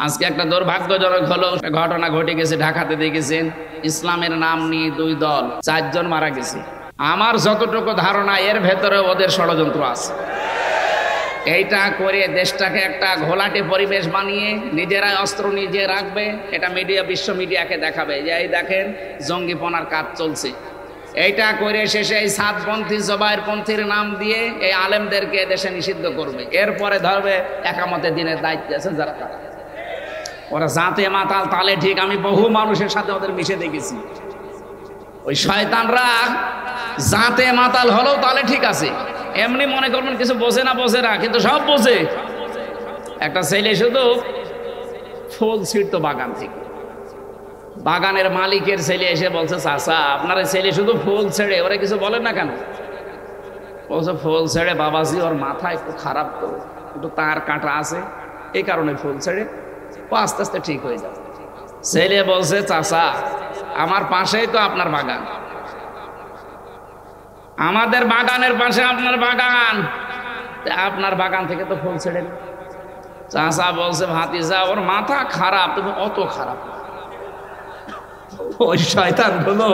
আজকে একটা দুর্ভাগ্যজনক হলো ঘটনা ঘটে গেছে ঢাকাতে, দেখেছেন ইসলামের নাম নিয়ে দুই দল 4 জন মারা গেছে। আমার যতটুকু ধারণা এর ভেতরে ওদের ষড়যন্ত্র আছে। এইটা করে দেশটাকে একটা ঘোলাটে পরিবেশ বানিয়ে নিজেরাই অস্ত্র নিজে রাখবে, এটা মিডিয়া বিশ্ব মিডিয়াকে দেখাবে যে এই দেখেন জঙ্গিপনার কাজ চলছে। এইটা করে শেষে এই সাতপন্থী জবাইরপন্থীর নাম দিয়ে এই আলেমদেরকে দেশে নিষিদ্ধ করবে। এরপরে ধরবে একামতে দিনের দায়িত্বে আছেন যারা, ওরা জাতে মাতাল তালে ঠিক। আমি বহু মানুষের সাথে ওদের মিশে দেখেছি। ওই শয়তানরা জাতে মাতাল হলেও তালে ঠিক আছে, এমনি মনে করবেন কিছু বোঝে না, কিন্তু সব বোঝে। একটা ছেলে শুধু ফুল ছিঁড়তো বাগান থেকে, বাগানের মালিকের ছেলে এসে বলছে, চাচা আপনার ছেলে শুধু ফুল ছেড়ে, ওরা কিছু বলেন না কেন? বলছে ফুল ছেড়ে বাবাজি ওর মাথা একটু খারাপ, তো একটু তার কাটা আছে, এই কারণে ফুল ছেড়ে, ও আস্তে আস্তে ঠিক হয়ে যাবে। ছেলে বলছে, চাচা আমার পাশেই তো আপনার বাগান, আমাদের বাগানের পাশে আপনার বাগান, আপনার বাগান থেকে তো ফুল ছেড়ে। চাচা বলছে, ভাতিজা ওর মাথা খারাপ, তুমি অত খারাপ। ওই শয়তান হলো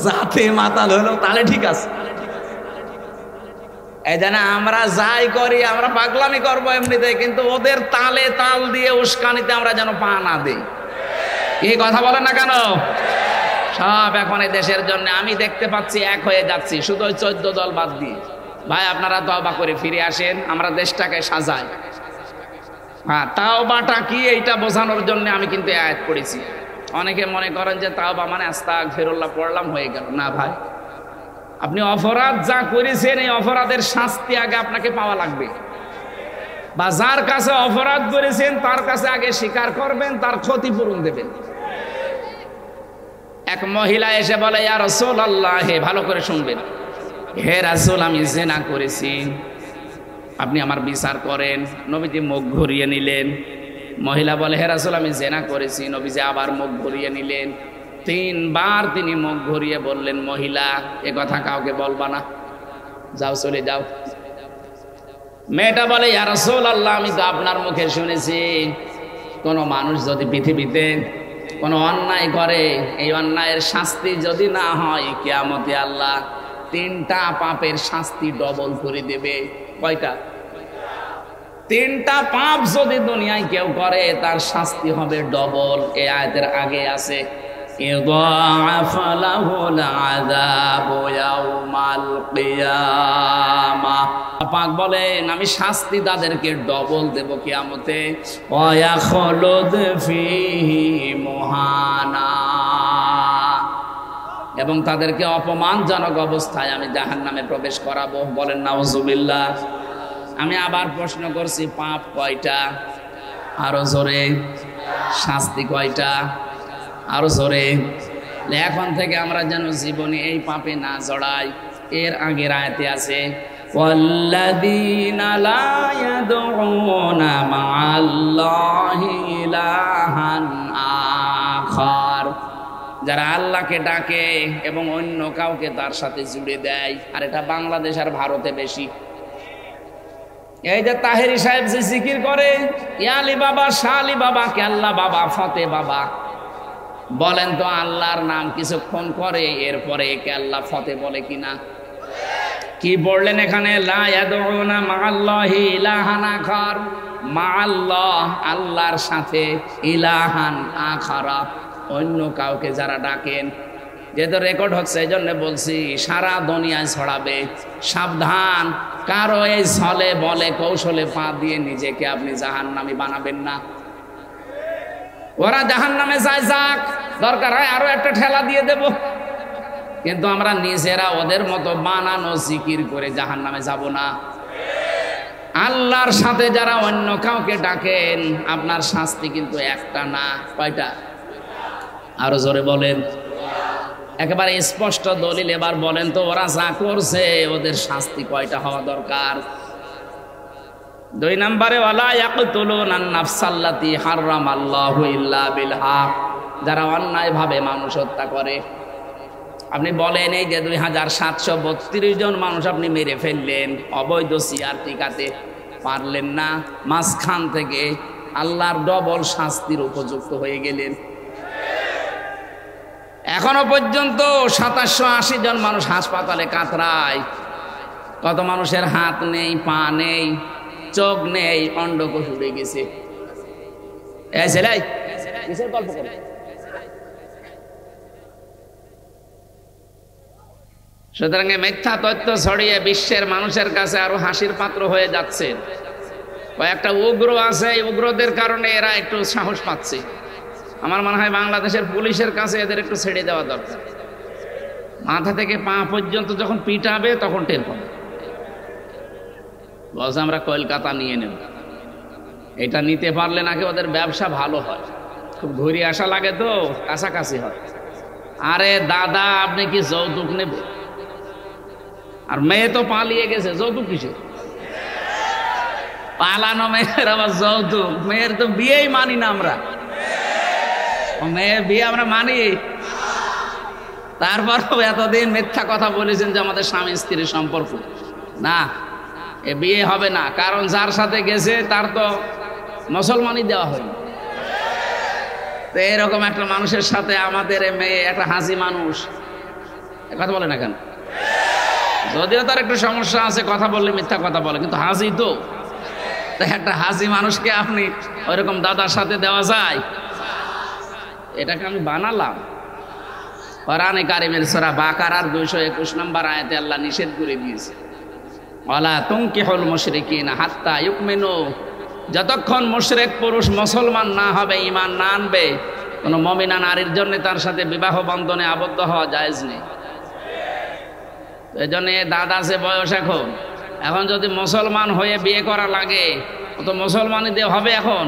জাতে মাতাল হলো তাহলে ঠিক আছে। এই জানা আমরা যাই করি, আমরা পাগলামি করবো এমনিতে, কিন্তু ওদের তালে তাল দিয়ে উস্কানিতে আমরা যেন পা না দিই। এই কথা বলেন না কেন? সব এখন এই দেশের জন্য আমি দেখতে পাচ্ছি এক হয়ে যাচ্ছি, শুধু ওই 14 দল বাদ দিয়ে। ভাই আপনারা তওবা করে ফিরে আসেন, আমরা দেশটাকে সাজাই। হ্যাঁ, তাওবাটা কি এইটা বোঝানোর জন্য আমি কিন্তু আয়াত পড়েছি। অনেকে মনে করেন যে তাওবা মানে আস্তাগফিরুল্লাহ পড়লাম হয়ে গেল। না ভাই, আপনি অপরাধ যা করেছেন এই অপরাধের শাস্তি আগে আপনাকে পাওয়া লাগবে, বা যার কাছে অপরাধ করেছেন তার কাছে আগে স্বীকার করবেন, তার ক্ষতিপূরণ দেবেন। এক মহিলা এসে বলে, ইয়া রাসূলুল্লাহ, হে ভালো করে শুনবেন, হে রাসূল আমি জিনা করেছি, আপনি আমার বিচার করেন। নবীজি মুখ ঘুরিয়ে নিলেন। মহিলা বলে, হে রাসূল আমি জিনা করেছি। নবীজি আবার মুখ ঘুরিয়ে নিলেন। 3 বার তিনি মুখ ঘুরিয়ে বললেন, মহিলা এ কথা কাউকে বলবা না, যাও চলে যাও। মেয়েটা বলে, ইয়া রাসূলুল্লাহ আমি তো আপনার মুখে শুনেছি, কোন মানুষ যদি পৃথিবীতে কোনো অন্যায় করে, এই অন্যায়ের শাস্তি যদি না হয় কিয়ামতে আল্লাহ 3টা পাপের শাস্তি ডবল করে দেবে। কয়টা? 3টা পাপ যদি দুনিয়ায় কেউ করে তার শাস্তি হবে ডবল। এই আয়াতের আগে আছে ইযআফা লাহুল আযাবু ইয়াউমাল কিয়ামাহ। পাক বলেন আমি শাস্তি তাদেরকে ডবল দেব কিয়ামতে। ওয়া ইয়াখলুদ ফীহি মুহানা, এবং তাদেরকে অপমানজনক অবস্থায় আমি জাহান্নামে প্রবেশ করাবো। বলেন নাউজুবিল্লাহ। আমি আবার প্রশ্ন করছি, পাপ কয়টা? আরো জোরে। শাস্তি কয়টা? আরো জোরে। এখন থেকে আমরা যেন জীবনে এই পাপে না জড়াই। এর আগের আয়াতে আছে ওয়াল্লাযীনা লা ইয়াদউনা মা'আল্লাহি ইলাহান আখার, যারা আল্লাহকে ডাকে এবং অন্য কাউকে তার সাথে জুড়ে দেয়। আর এটা বাংলাদেশ আর ভারতে বেশি। এই যে তাহেরি সাহেব যে জিকির করে, ইয়ালি বাবা, শালি বাবা, কেল্লা বাবা, ফতে বাবা, বলেন তো আল্লাহর নাম কিছুক্ষণ করে এরপরে কেল্লা ফতে বলে কিনা? কি বললেন এখানে? লা ইয়াদউনা মা'আল্লাহি ইলাহান আখার, মা'আল্লাহ আল্লাহর সাথে, ইলাহান আখারা অন্য কাউকে যারা ডাকেন। যেহেতু রেকর্ড হচ্ছে এই জন্য বলছি, সারা দুনিয়ায় ছড়াবে, সাবধান। কারো এই ছলে বলে কৌশলে পা দিয়ে নিজেকে আপনি জাহান্নামী বানাবেন না। ওরা জাহান্নামে যায়, যাক, দরকার হয় আরো একটা ঠেলা দিয়ে দেব, কিন্তু আমরা নিজেরা ওদের মতো বানানো জিকির করে জাহান্নামে যাব না। আল্লাহর সাথে যারা অন্য কাউকে ডাকেন আপনার শাস্তি কিন্তু একটা না, কয়টা? আরো জোরে বলেন। একেবারে স্পষ্ট দলিল এবার বলেন তো, ওরা যা করছে ওদের শাস্তি কয়টা হওয়া দরকার? 2 নম্বরে ওয়ালা ইয়াকতুলুনান নাফসাল্লাতী হারামাল্লাহু ইল্লা বিল হক, যারা অন্যায়ভাবে মানুষ হত্যা করে। আপনি বলেন এই যে 2732 জন মানুষ আপনি মেরে ফেললেন অবৈধ সিআর টিকাতে, পারলেন না মাঝখান থেকে আল্লাহর ডবল শাস্তির উপযুক্ত হয়ে গেলেন। এখনো পর্যন্ত 2780 জন মানুষ হাসপাতালে কাতরায়। কত মানুষের হাত নেই, পা নেই, চোখ নেই, অন্ডকোষ উড়ে গেছে। সুতরাং মিথ্যা তথ্য ছড়িয়ে বিশ্বের মানুষের কাছে আরো হাসির পাত্র হয়ে যাচ্ছে। কয়েকটা উগ্র আছে, উগ্রদের কারণে এরা একটু সাহস পাচ্ছে। আমার মনে হয় বাংলাদেশের পুলিশের কাছে এদের একটু ছেড়ে দেওয়া দরকার। মাথা থেকে পা পর্যন্ত যখন পিটাবে তখন টের পাবে। বলছে আমরা কলকাতা নিয়ে নেব। এটা নিতে পারলে নাকি ওদের ব্যবসা ভালো হয়, খুব ঘুরে আসা লাগে তো কাছাকাছি হয়। আরে দাদা, আপনি কি যৌতুক নেবে? আর মেয়ে তো পালিয়ে গেছে, যৌতুক কিসে? পালানো মেয়ের আবার যৌতুক? মেয়ের তো বিয়েই মানি না আমরা। মেয়ের বিয়ে আমরা মানি, তারপরও এতদিন মিথ্যা কথা বলেছেন যে আমাদের স্বামী স্ত্রীর সম্পর্ক। না, এ বিয়ে হবে না, কারণ যার সাথে গেছে তার তো মুসলমানই দেওয়া হয়নি। তো এরকম একটা মানুষের সাথে আমাদের মেয়ে একটা হাসি মানুষ, কথা বলে না কেন? যদিও তার একটু সমস্যা আছে, কথা বললে মিথ্যা কথা বলে, কিন্তু হাসি তো। একটা হাসি মানুষকে আপনি ওইরকম দাদার সাথে দেওয়া যায়? এটাকে আমি বানালাম। কোরআনে কারিমের সূরা বাকারার 221 নম্বর আয়াতে আল্লাহ নিষেধ করে দিয়েছে, ওয়ালা তুনকিহুল মুশরিকিনা হাত্তা ইউমিনু। যতক্ষণ মুশরিক পুরুষ মুসলমান না হবে, ঈমান না আনবে, কোনো মুমিনা নারীর জন্য তার সাথে বিবাহ বন্ধনে আবদ্ধ হওয়া জায়েজ নেই। এই জন্য দাদা আছে বয়স, এখন যদি মুসলমান হয়ে বিয়ে করা লাগে, ও তো মুসলমানই দিয়ে হবে। এখন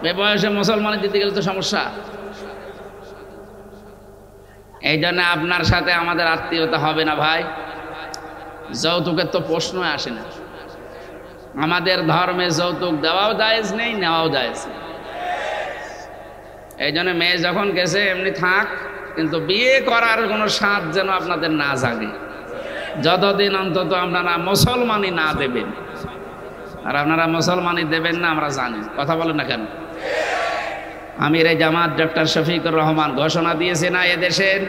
এ বয়সে মুসলমানই দিতে গেলে তো সমস্যা। এই জন্য আপনার সাথে আমাদের আত্মীয়তা হবে না ভাই। যৌতুকের তো প্রশ্ন আসে না। আমাদের ধর্মে যৌতুক দেওয়াও জায়েজ নেই, নেওয়াও জায়েজ নেই। এই জন্য মেয়ে যখন গেছে এমনি থাক, কিন্তু বিয়ে করার কোনো স্বাদ যেন আপনাদের না জাগে, যতদিন অন্তত আপনারা মুসলমানই না দেবেন। আর আপনারা মুসলমানই দেবেন না আমরা জানি, কথা বলেন না কেন? আমির জামাত ডক্টর শফিকুর রহমান ঘোষণা দিয়েছে না, এদেশের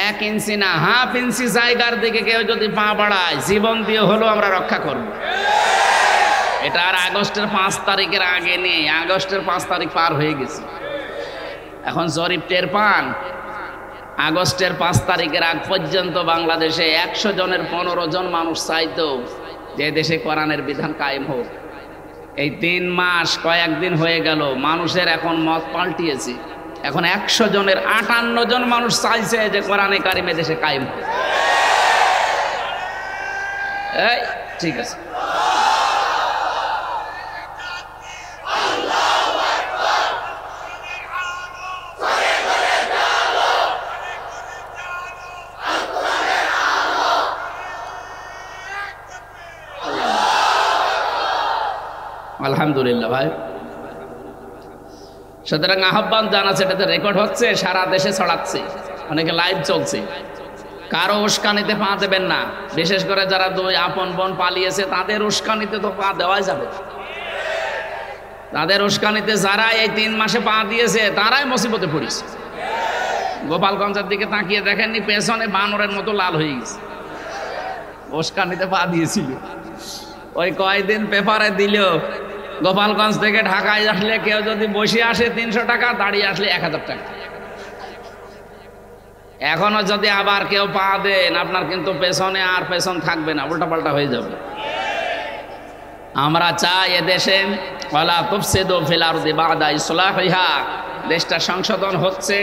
1 ইঞ্চি না, হাফ ইঞ্চি জায়গার দিকে কেউ যদি পা বাড়ায়, জীবন দিয়ে হলেও আমরা রক্ষা করব। এটা আর আগস্টের 5 তারিখের আগে নেই, আগস্টের 5 তারিখ পার হয়ে গেছে। এখন জরিপ টের পান, আগস্টের 5 তারিখের আগ পর্যন্ত বাংলাদেশে 100 জনের 15 জন মানুষ চাইতো যে দেশে কোরআনের বিধান কায়েম হোক। এই 3 মাস কয়েকদিন হয়ে গেল, মানুষের এখন মত পাল্টিয়েছে। এখন 100 জনের 58 জন মানুষ চাইছে যে কোরআনে কারিমে দেশে কায়েম হোক। এই ঠিক আছে, আলহামদুলিল্লাহ ভাই। সুতরাং আহ্বান জানাচ্ছে, এটাতে রেকর্ড হচ্ছে, সারা দেশে ছড়াচ্ছে, অনেকে লাইভ চলছে। কারো উস্কানিতে পা দেবেন না, বিশেষ করে যারা 2 আপন বোন পালিয়েছে তাদের উস্কানিতে তো পা দেওয়াই যাবে। তাদের উস্কানিতে যারা এই 3 মাসে পা দিয়েছে তারাই মুসিবতে পড়েছে। গোপালগঞ্জের দিকে তাকিয়ে দেখেননি, পেছনে বানরের মতো লাল হয়ে গেছে, উস্কানিতে পা দিয়েছিল। ওই কয়দিন পেপারে দিল, গোপালগঞ্জ থেকে ঢাকায় আসলে কেউ যদি বসে আসে 300 টাকা, দাঁড়িয়ে আসলে 1000 টাকা। এখনো যদি আবার কেউ পা দেন, আপনার কিন্তু পেছনে আর পেছন থাকবে না, উল্টাপাল্টা হয়ে যাবে। আমরা চাই এদেশে ওয়ালা তুফসিদু ফিল আরদি বা'দা ইসলাহিহা, দেশটা সংশোধন হচ্ছে,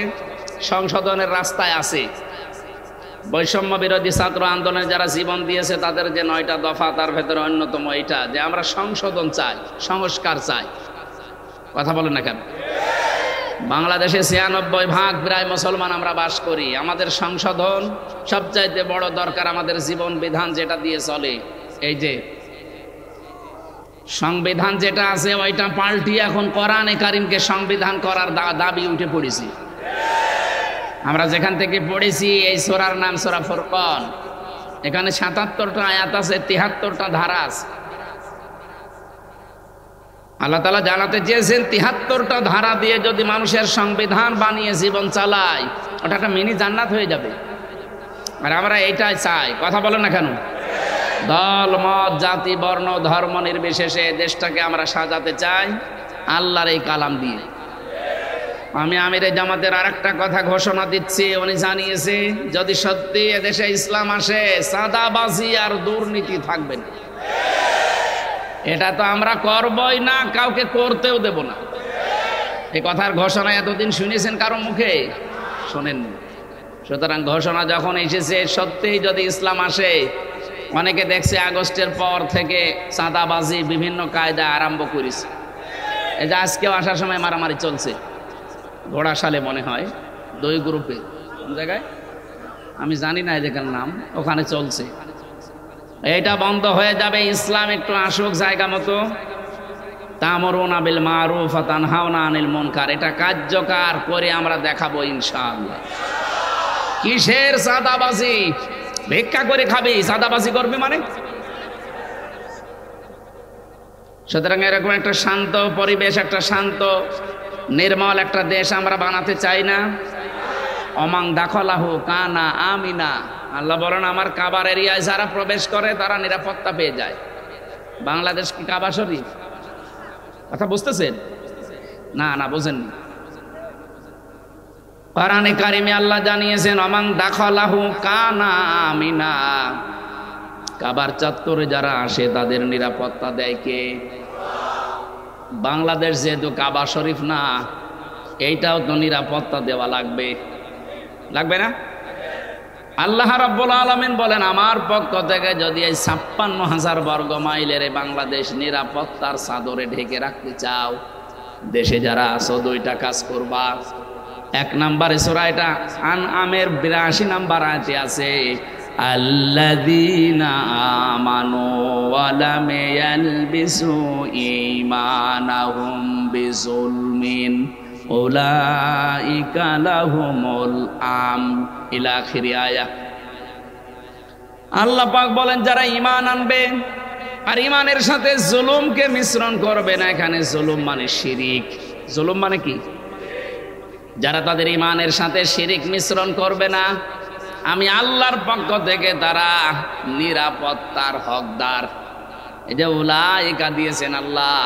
সংশোধনের রাস্তায় আছে। বৈষম্য বিরোধী ছাত্র আন্দোলনে যারা জীবন দিয়েছে তাদের যে 9টা দফা, তার ভেতরে অন্যতম এটা যে আমরা সংশোধন চাই, সংস্কার চাই। কথা বলেন না কেন? বাংলাদেশে 96% প্রায় মুসলমান আমরা বাস করি। আমাদের সংশোধন সবচাইতে বড় দরকার। আমাদের জীবন বিধান যেটা দিয়ে চলে, এই যে সংবিধান যেটা আছে ওইটা পাল্টিয়ে এখন কোরআনে কারিমকে সংবিধান করার দাবি উঠে পড়েছি। আমরা যেখান থেকে পড়েছি, এই সূরার নাম সূরা ফুরকান। এখানে 77টা আয়াত আছে, 73টা ধারা আছে। আল্লাহ তাআলা জানাতে চেয়েছেন ৭৩টা ধারা দিয়ে যদি মানুষের সংবিধান বানিয়ে জীবন চালায়, ওটা একটা মিনি জান্নাত হয়ে যাবে। আর আমরা এইটাই চাই, কথা বলেন না কেন? দল মত জাতি বর্ণ ধর্ম নির্বিশেষে দেশটাকে আমরা সাজাতে চাই আল্লাহর এই কালাম দিয়ে। আমি আমিরে জামাতের আরেকটা কথা ঘোষণা দিচ্ছি, উনি জানিয়েছে যদি সত্যি এদেশে ইসলাম আসে চাঁদাবাজি আর দুর্নীতি থাকবে না। এটা তো আমরা করবই না, কাউকে করতেও দেব না। এই কথার ঘোষণা এতদিন শুনেছেন কারো মুখে? শোনেননি। সুতরাং ঘোষণা যখন এসেছে, সত্যিই যদি ইসলাম আসে, অনেকে দেখছে আগস্টের পর থেকে চাঁদাবাজি বিভিন্ন কায়দা আরম্ভ করেছে। এই যে আজকেও আসার সময় মারামারি চলছে ঘোড়াশালে, মনে হয় 2 গ্রুপে, কোন জায়গায় আমি জানি না, এদের নাম, ওখানে চলছে। এটা বন্ধ হয়ে যাবে, ইসলাম একটু আসুক জায়গা মতো। তা'মুরুনা বিল মারুফ ওয়া তানহাউনা আনিল মুনকার, এটা কার্যকর করে আমরা দেখাবো ইনশাআল্লাহ। কিসের চাঁদাবাজি? ভিক্ষা করে খাবি, চাঁদাবাজি করবি মানে? সুতরাং এরকম একটা শান্ত পরিবেশ, একটা শান্ত নির্মল একটা দেশ আমরা বানাতে চাই না। অমাং দাখলাহু কানা আমিনা, আল্লাহ বলেন আমার কাবার এরিয়ায় যারা প্রবেশ করে তারা নিরাপত্তা পেয়ে যায়। বাংলাদেশ কি কাবা শরীফ? কথা বুঝতেছেন? না না, বোঝেননি। কোরআনে কারিমে আল্লাহ জানিয়েছেন অমাং দাখলাহু কানা আমিনা, কাবার চত্বরে যারা আসে তাদের নিরাপত্তা দেয় কে? বাংলাদেশ যেহেতু কাবা শরীফ না, এইটাও তো নিরাপত্তা দেওয়া লাগবে, লাগবে না? আল্লাহ রাব্বুল আলামিন বলেন আমার পক্ষ থেকে যদি এই ৫৬,০০০ বর্গ মাইলের বাংলাদেশ নিরাপত্তার চাদরে ঢেকে রাখতে চাও, দেশে যারা আছো 2টা কাজ করবা। 1 নম্বরে সূরা এটা আনআমের ৮২ নম্বর আয়াতে আছে, আল্লাযীনা আমানু ওয়া লাম ইয়ালবিসু ঈমানাহুম বিযুলমিন উলাইকা লাহুমুল আমন, ইলা আখির আয়াত। আল্লাহ পাক বলেন যারা ঈমান আনবে আর ঈমানের সাথে জুলুমকে মিশ্রণ করবে না। এখানে জুলুম মানে শিরিক। জুলুম মানে কি? যারা তাদের ঈমানের সাথে শিরিক মিশ্রণ করবে না, আমি আল্লাহর পক্ষ থেকে তারা নিরাপত্তার হকদার। এই যে উলাইকা দিয়েছেন আল্লাহ,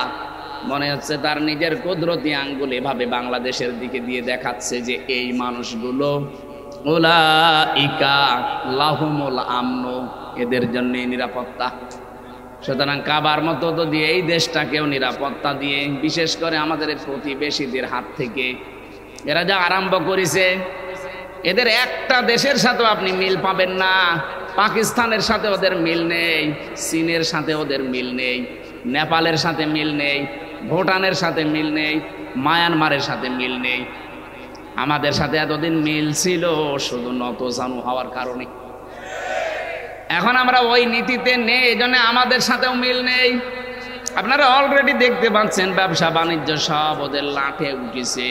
মনে হচ্ছে তার নিজের কুদরতি আঙ্গুল এভাবে বাংলাদেশের দিকে দিয়ে দেখাচ্ছে যে এই মানুষগুলো উলাইকা লাহুমুল আমন, এদের জন্য নিরাপত্তা। সুতরাং কাবার মতো তো দিয়ে এই দেশটাকেও নিরাপত্তা দিয়ে, বিশেষ করে আমাদের প্রতিবেশীদের হাত থেকে এরা যা আরম্ভ করেছে, এদের একটা দেশের সাথে আপনি মিল পাবেন না। পাকিস্তানের সাথে ওদের মিল নেই, চীনের সাথে ওদের মিল নেই, নেপালের সাথে মিল নেই, ভুটানের সাথে মিল নেই, মায়ানমারের সাথে মিল নেই। আমাদের সাথে এতদিন মিল ছিল শুধু নতজানু হওয়ার কারণে। এখন আমরা ওই নীতিতে নেই, এই জন্য আমাদের সাথেও মিল নেই। আপনারা অলরেডি দেখতে পাচ্ছেন ব্যবসা বাণিজ্য সব ওদের লাঠে উঠেছে।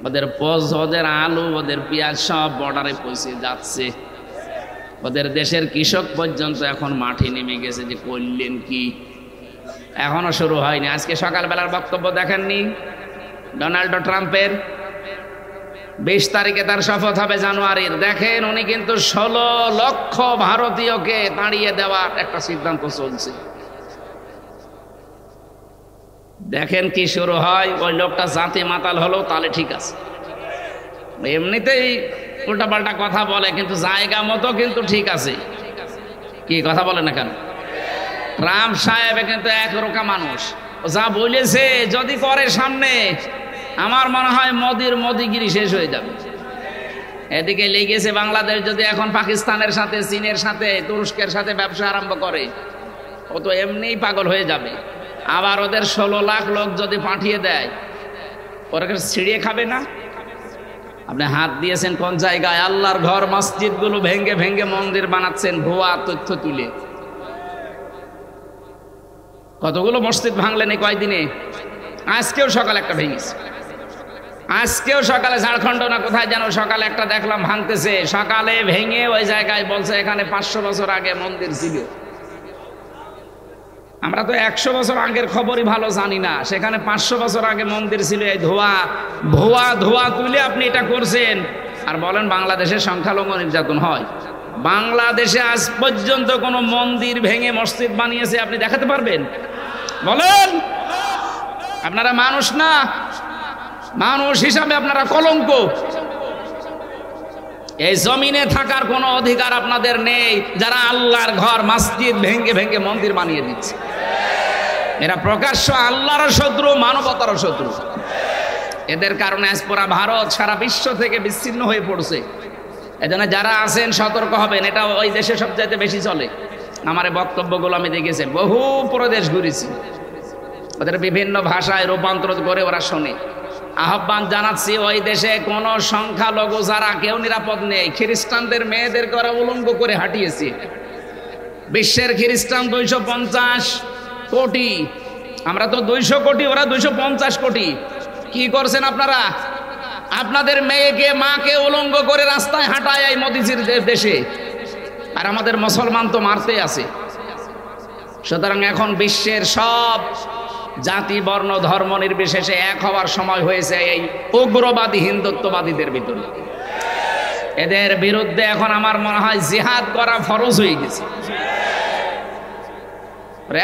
ওদের পোজ, ওদের আলু, ওদের পেঁয়াজ সব বর্ডারে পৌঁছে যাচ্ছে। ওদের দেশের কৃষক পর্যন্ত এখন মাঠে নেমে গেছে যে করলেন কি, এখনো শুরু হয়নি। আজকে সকালবেলার বক্তব্য দেখেননি ডোনাল্ড ট্রাম্পের? 20 তারিখে তার শপথ হবে জানুয়ারির। দেখেন উনি কিন্তু 16 লক্ষ ভারতীয়কে তাড়িয়ে দেওয়ার একটা সিদ্ধান্ত চলছে। দেখেন কি শুরু হয়। ওই লোকটা জাতি মাতাল হলো তাহলে ঠিক আছে, এমনিতেই উল্টাপাল্টা কথা বলে কিন্তু জায়গা মতো কিন্তু ঠিক আছে। কি কথা বলে না কেন? ট্রাম্প সাহেব কিন্তু একরোকা মানুষ, যা বলেছে যদি করে সামনে, আমার মনে হয় মোদিগিরি শেষ হয়ে যাবে। এদিকে লেগেছে বাংলাদেশ যদি এখন পাকিস্তানের সাথে, চীনের সাথে, তুরস্কের সাথে ব্যবসা আরম্ভ করে, ও তো এমনিই পাগল হয়ে যাবে। আবার ওদের 16 লাখ লোক যদি পাঠিয়ে দেয়, ওরা ছিঁড়িয়ে খাবে না? আপনি হাত দিয়েছেন কোন জায়গায়? আল্লাহর ঘর মসজিদগুলো ভেঙ্গে ভেঙ্গে মন্দির বানাচ্ছেন ভুয়া তথ্য তুলে। কতগুলো মসজিদ ভাঙলেন এই কয়দিনে? আজকেও সকালে একটা ভেঙেছে, আজকেও সকালে ঝাড়খণ্ড না কোথায় যেন সকালে একটা দেখলাম ভাঙতেছে। সকালে ভেঙে ওই জায়গায় বলছে এখানে 500 বছর আগে মন্দির ছিল। আমরা তো 100 বছর আগের খবরই ভালো জানি না, সেখানে 500 বছর আগে মন্দির ছিল। এই ধোয়া তুলে আপনি এটা করছেন আর বলেন বাংলাদেশের সংখ্যালঘু নির্যাতন হয়। বাংলাদেশে আজ পর্যন্ত কোনো মন্দির ভেঙে মসজিদ বানিয়েছে আপনি দেখাতে পারবেন? বলেন। আপনারা মানুষ না, মানুষ হিসাবে আপনারা কলঙ্ক। এই জমিনে থাকার কোনো অধিকার আপনাদের নেই। যারা আল্লাহর ঘর মসজিদ ভেঙে ভেঙে মন্দির বানিয়ে দিচ্ছে, এরা প্রকাশ্য আল্লাহর শত্রু, মানবতার শত্রু। এদের কারণে আজ পুরা ভারত সারা বিশ্ব থেকে বিচ্ছিন্ন হয়ে পড়ছে। এজন্য যারা আছেন সতর্ক হবেন। এটা ওই দেশে সবচাইতে বেশি চলে। আমার বক্তব্যগুলো আমি দেখেছি, বহু প্রদেশ ঘুরেছি, ওদের বিভিন্ন ভাষায় রূপান্তর করে ওরা শোনে। আহ্বান জানাচ্ছি, ওই দেশে কোন সংখ্যালঘু যারা কেউ নিরাপদ নেই। খ্রিস্টানদের মেয়েদের করা উলঙ্গ করে হাঁটিয়েছে। বিশ্বের খ্রিস্টান 250 কোটি, আমরা তো 200 কোটি, ওরা 250 কোটি। কি করছেন আপনারা? আপনাদের মেয়েকে মাকে উলঙ্গ করে রাস্তায় হাঁটায় এই মোদিজির দেশে, আর আমাদের মুসলমান তো মারতে আছে। সুতরাং এখন বিশ্বের সব জাতি বর্ণ ধর্ম নির্বিশেষে এক হওয়ার সময় হয়েছে এই উগ্রবাদী হিন্দুত্ববাদীদের ভিতরে। এদের বিরুদ্ধে এখন আমার মনে হয় জিহাদ করা ফরজ হয়ে গেছে।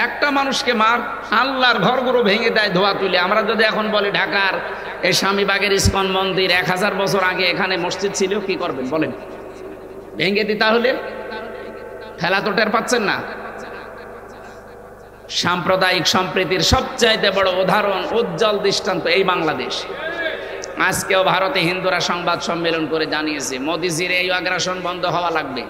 একটা মানুষকে মার, আল্লাহর ঘরগুলো ভেঙে দেয় ধোয়া তুলে। আমরা যদি এখন বলি ঢাকার এই স্বামীবাগের ইস্কন মন্দির 1000 বছর আগে এখানে মসজিদ ছিল, কি করবেন বলেন? ভেঙে দিই তাহলে? খেলা তো টের পাচ্ছেন না। সাম্প্রদায়িক সম্প্রীতির সবচাইতে বড় উদাহরণ, উজ্জ্বল দৃষ্টান্ত এই বাংলাদেশ। আজকেও ভারতে হিন্দুরা সংবাদ সম্মেলন করে জানিয়েছে মোদিজির এই আগ্রাসন বন্ধ হওয়া লাগবে।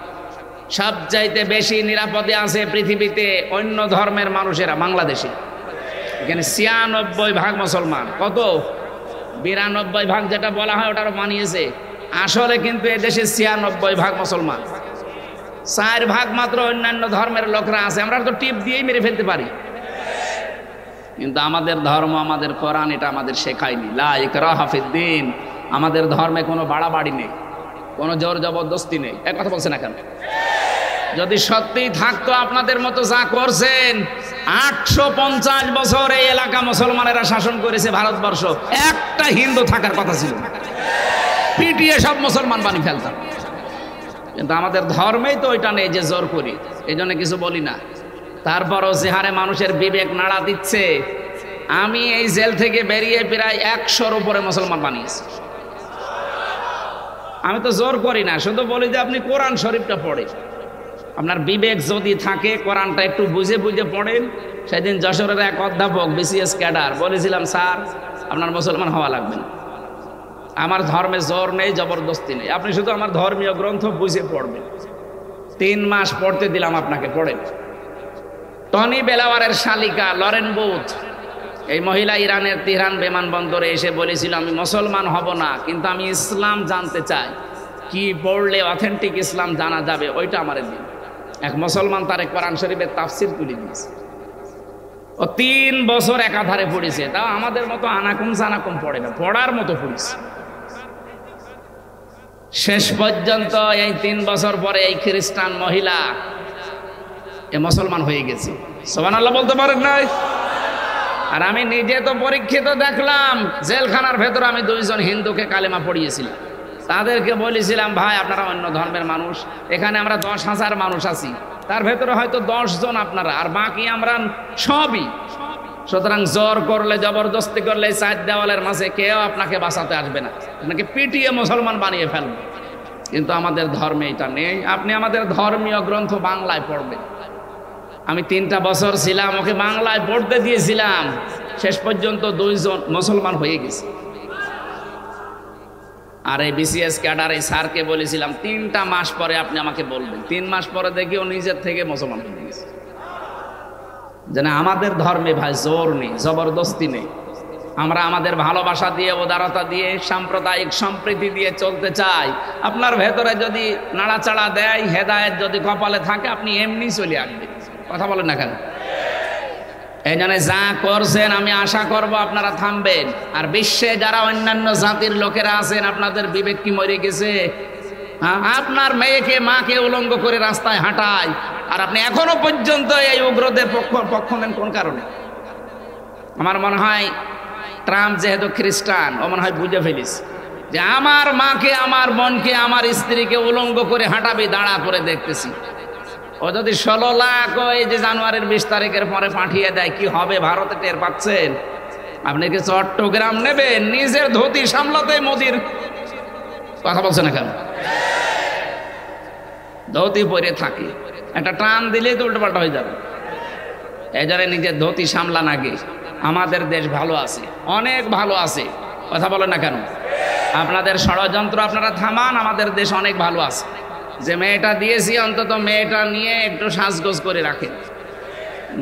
সবচাইতে বেশি নিরাপদে আছে পৃথিবীতে অন্য ধর্মের মানুষেরা বাংলাদেশে। এখানে 96% মুসলমান। কত? 92% যেটা বলা হয় ওটারও মানিয়েছে। আসলে কিন্তু এদেশে 96% মুসলমান, 4% মাত্র অন্যান্য ধর্মের লোকরা আছে। আমরা তো টিপ দিয়েই মেরে ফেলতে পারি। কিন্তু আমাদের ধর্ম, আমাদের কোরআন এটা আমাদের শেখায়নি। লা ইকরাহা ফিদ্দীন। আমাদের ধর্মে কোনো বাড়াবাড়ি নেই, কোনো জোর জবরদস্তি নেই। এক কথা বলছেন না কেন? যদি সত্যিই থাকতো আপনাদের মতো যা করছেন, 850 বছর এই এলাকা মুসলমানেরা শাসন করেছে ভারতবর্ষ, একটা হিন্দু থাকার কথা ছিল, পিটিয়ে সব মুসলমান বানিয়ে ফেলতাম। কিন্তু আমাদের ধর্মেই তো ওইটা নেই যে জোর করি, এই জন্য কিছু বলি না। তারপরও যে হারে মানুষের বিবেক নাড়া দিচ্ছে, আমি এই জেল থেকে বেরিয়ে প্রায় 100-র উপরে মুসলমান বানিয়েছি। আমি তো জোর করি না, শুধু বলি যে আপনি কোরআন শরীফটা পড়ে, আপনার বিবেক যদি থাকে কোরআনটা একটু বুঝে বুঝে পড়েন। সেদিন যশোরের এক অধ্যাপক BCS ক্যাডার বলেছিলাম, স্যার আপনার মুসলমান হওয়া লাগবে না, আমার ধর্মে জোর নেই, জবরদস্তি নেই, আপনি শুধু আমার ধর্মীয় গ্রন্থ বুঝে পড়বেন। 3 মাস পড়তে দিলাম আপনাকে, পড়েন। টনি বেলাওয়ারের শালিকা লরেন বুথ, এই মহিলা ইরানের তেহরান বিমানবন্দরে এসে বলেছিল, আমি মুসলমান হব না, কিন্তু আমি ইসলাম জানতে চাই, কি পড়লে অথেন্টিক ইসলাম জানা যাবে, ওইটা আমার দিন। এক মুসলমান তারে কোরআন শরীফের তাফসির তুলে দিয়েছে। ও 3 বছর একাধারে পড়েছে, তাও আমাদের মতো আনাকুম জানাকুম পড়ে না, পড়ার মতো পড়েছে। শেষ পর্যন্ত এই 3 বছর পরে এই খ্রিস্টান মহিলা এ মুসলমান হয়ে গেছে। সুবহানাল্লাহ বলতে পারেন নাই? আর আমি নিজে তো পরীক্ষিত দেখলাম, জেলখানার ভেতর আমি 2 জন হিন্দুকে কালেমা পড়িয়েছিলাম। তাদেরকে বলেছিলাম, ভাই আপনারা অন্য ধর্মের মানুষ, এখানে আমরা 10,000 মানুষ আছি, তার ভেতরে হয়তো 10 জন আপনারা, আর বাকি আমরা সবই। সুতরাং জোর করলে, জবরদস্তি করলে 4 দেওয়ালের মাঝে কেউ আপনাকে বাঁচাতে আসবে না, আপনাকে পিটিয়ে মুসলমান বানিয়ে ফেলবে। কিন্তু আমাদের ধর্মে এটা নেই। আপনি আমাদের ধর্মীয় গ্রন্থ বাংলায় পড়বেন। আমি 3টা বছর ছিলাম, ওকে বাংলায় পড়তে দিয়েছিলাম, শেষ পর্যন্ত 2 জন মুসলমান হয়ে গেছে। আর এই BCS ক্যাডার এই স্যারকে বলেছিলাম 3টা মাস পরে আপনি আমাকে বলবেন। 3 মাস পরে দেখি ও নিজের থেকে মুসলমান হয়ে গেছে। যেন আমাদের ধর্মে ভাই জোর নেই, জবরদস্তি নেই। আমরা আমাদের ভালোবাসা দিয়ে, উদারতা দিয়ে, সাম্প্রদায়িক সম্প্রীতি দিয়ে চলতে চাই। আপনার ভেতরে যদি নাড়াচাড়া দেয়, হেদায়েত যদি কপালে থাকে, আপনি এমনি চলে আসবেন। কথা বলেন না কেন? এই জন্য যা করছেন আমি আশা করব আপনারা থামবেন। আর বিশ্বে যারা অন্যান্য জাতির লোকেরা আছেন, আপনাদের বিবেক কি মরে গেছে? আপনার মেয়েকে, মাকে উলঙ্গ করে রাস্তায় হাঁটায়, আর আপনি এখনো পর্যন্ত এই উগ্রদের পক্ষ নেন কোন কারণে? আমার মনে হয় ট্রাম্প যেহেতু খ্রিস্টান, ও মনে হয় বুঝে ফেলিস যে আমার মাকে, আমার বোনকে, আমার স্ত্রীকে উলঙ্গ করে হাঁটাবি, দাঁড়া করে দেখতেছি। ও যদি 16 লাখ ওই যে জানুয়ারির 20 তারিখের পরে পাঠিয়ে দেয়, কি হবে ভারতে টের পাচ্ছেন? আপনি কি চট্টগ্রাম নেবেন? নিজের ধুতি সামলাতে মোদির কথা বলছে না কেন? ধুতি পরে থাকে, একটা টান দিলেই তো উল্টোপাল্টা হয়ে যাবে। এই জন্য নিজের ধুতি সামলান আগে। আমাদের দেশ ভালো আছে, অনেক ভালো আছে, কথা বলেন না কেন? আপনাদের ষড়যন্ত্র আপনারা থামান, আমাদের দেশ অনেক ভালো আছে। যে মেয়েটা দিয়েছি অন্তত মেয়েটা নিয়ে একটু সাজগোজ করে রাখেন।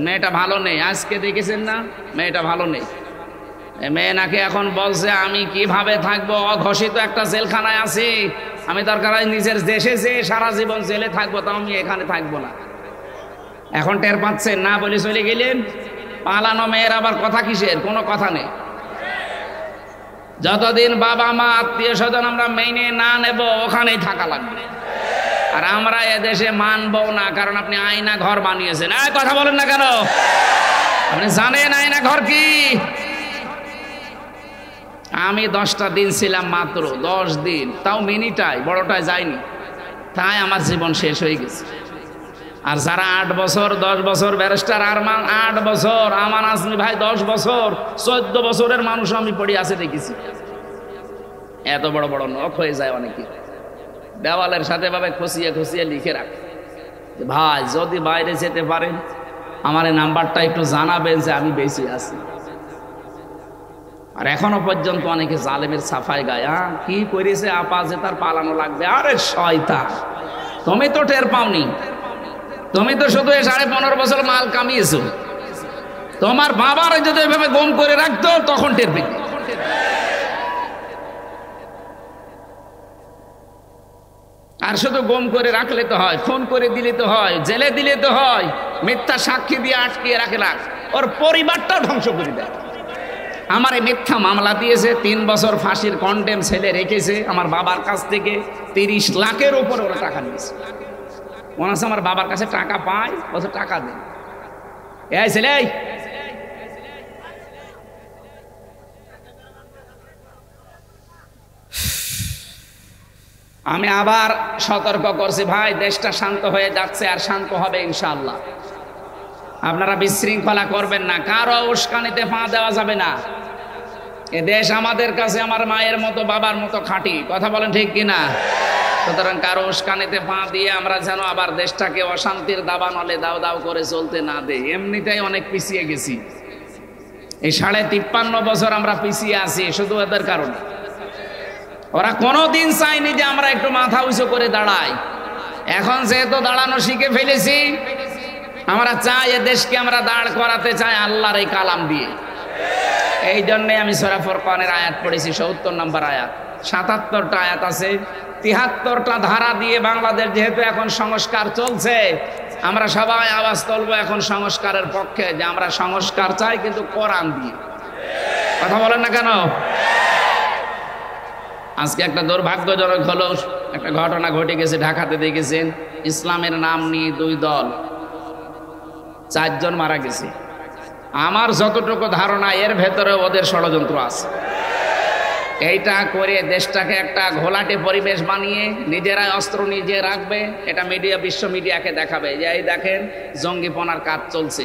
মেয়েটা ভালো নেই, আজকে দেখেছেন না মেয়েটা ভালো নেই। মেয়ে নাকি এখন বলছে আমি কিভাবে থাকবো, অঘোষিত একটা জেলখানায় আছি, আমি দরকার হয় নিজের দেশে যে সারা জীবন জেলে থাকবো, তাও আমি এখানে থাকবো না। এখন টের পাচ্ছেন না বলে চলে গেলেন। পালানো মেয়ের আবার কথা কিসের? কোনো কথা নেই। যতদিন বাবা মা আত্মীয় স্বজন আমরা মেনে না নেব, ওখানেই থাকা লাগবে। আর আমরা এদেশে মানবো না, কারণ আপনি আয়না ঘর বানিয়েছেন। কথা বলেন না কেন? আপনি জানেন আয়না ঘর কি? আমি 10টা দিন ছিলাম, মাত্র 10 দিন, তাও মিনিটাই, বড়টায় যায়নি, তাই আমার জীবন শেষ হয়ে গেছে। আর যারা 8 বছর 10 বছর, ব্যারিস্টার আরমান 8 বছর, আমান আজমি ভাই 10 বছর, 14 বছরের মানুষ আমি পড়ে আছে দেখেছি। এত বড় বড় নখ হয়ে যায় অনেকে, দেওয়ালের সাথে ভাবে খসিয়ে খসিয়ে লিখে রাখে যে ভাই যদি বাইরে যেতে পারেন আমার এই নাম্বারটা একটু জানাবেন যে আমি বেঁচে আছি। আর এখনো পর্যন্ত অনেকে জালেমের সাফাই গায়, কি করেছে আপা যে তার পালানো লাগবে। আরে শয়তান, তুমি তো টের পাওনি, তুমি তো শুধু 15.5 বছর মাল কামিয়েছো। তোমার বাবার যদি এভাবে গম করে রাখতো তখন টের পেতে। আর শুধু গম করে রাখলে তো হয়, ফোন করে দিলে তো হয়, জেলে দিলে তো হয়, মিথ্যা সাক্ষী দিয়ে আটকিয়ে রাখে, ওর পরিবারটাও ধ্বংস করে দেয়। আমার এই মিথ্যা মামলা দিয়েছে, 3 বছর ফাঁসির কন্টেম ছেলে রেখেছে, আমার বাবার কাছ থেকে 30 লাখের উপর ওরা টাকা নিয়েছে। মনে হচ্ছে আমার বাবার কাছে টাকা পায়, বলছে টাকা দেন। এই ছেলে, আমি আবার সতর্ক করছি ভাই, দেশটা শান্ত হয়ে যাচ্ছে, আর শান্ত হবে ইনশাআল্লাহ। আপনারা বিশৃঙ্খলা করবেন না, কারো উস্কানিতে পা দেওয়া যাবে না। এ দেশ আমাদের কাছে আমার মায়ের মতো, বাবার মতো খাঁটি, কথা বলেন ঠিক কিনা? সুতরাং কারো উস্কানিতে পা দিয়ে আমরা যেন আবার দেশটাকে অশান্তির দাবানলে দাও দাও করে চলতে না দেই। এমনিতেই অনেক পিছিয়ে গেছি, এই 53.5 বছর আমরা পিছিয়ে আছি শুধু এদের কারণে। ওরা কোনোদিন চায়নি যে আমরা একটু মাথা উঁচু করে দাঁড়াই। এখন যেহেতু দাঁড়ানো শিখে ফেলেছি, আমরা চাই এ দেশকে আমরা দাঁড় করাতে চাই আল্লাহর এই কালাম দিয়ে। এই জন্যে আমি সূরা ফুরকানের আয়াত পড়েছি, 70 নম্বর আয়াত। 77টা আয়াত আছে, 73টা ধারা দিয়ে বাংলাদেশ যেহেতু এখন সংস্কার চলছে, আমরা সবাই আওয়াজ তুলবো এখন সংস্কারের পক্ষে, যে আমরা সংস্কার চাই কিন্তু কোরআন দিয়ে। কথা বলেন না কেন? আজকে একটা দুর্ভাগ্যজনক হলো, একটা ঘটনা ঘটে গেছে ঢাকাতে, দেখেছেন ইসলামের নাম নিয়ে 2 দল 4 জন মারা গেছে। আমার যতটুকু ধারণা এর ভেতরে ওদের ষড়যন্ত্র আছে। এইটা করে দেশটাকে একটা ঘোলাটে পরিবেশ বানিয়ে নিজেরাই অস্ত্র নিজে রাখবে, এটা মিডিয়া, বিশ্ব মিডিয়াকে দেখাবে যে এই দেখেন জঙ্গিপনার কাজ চলছে।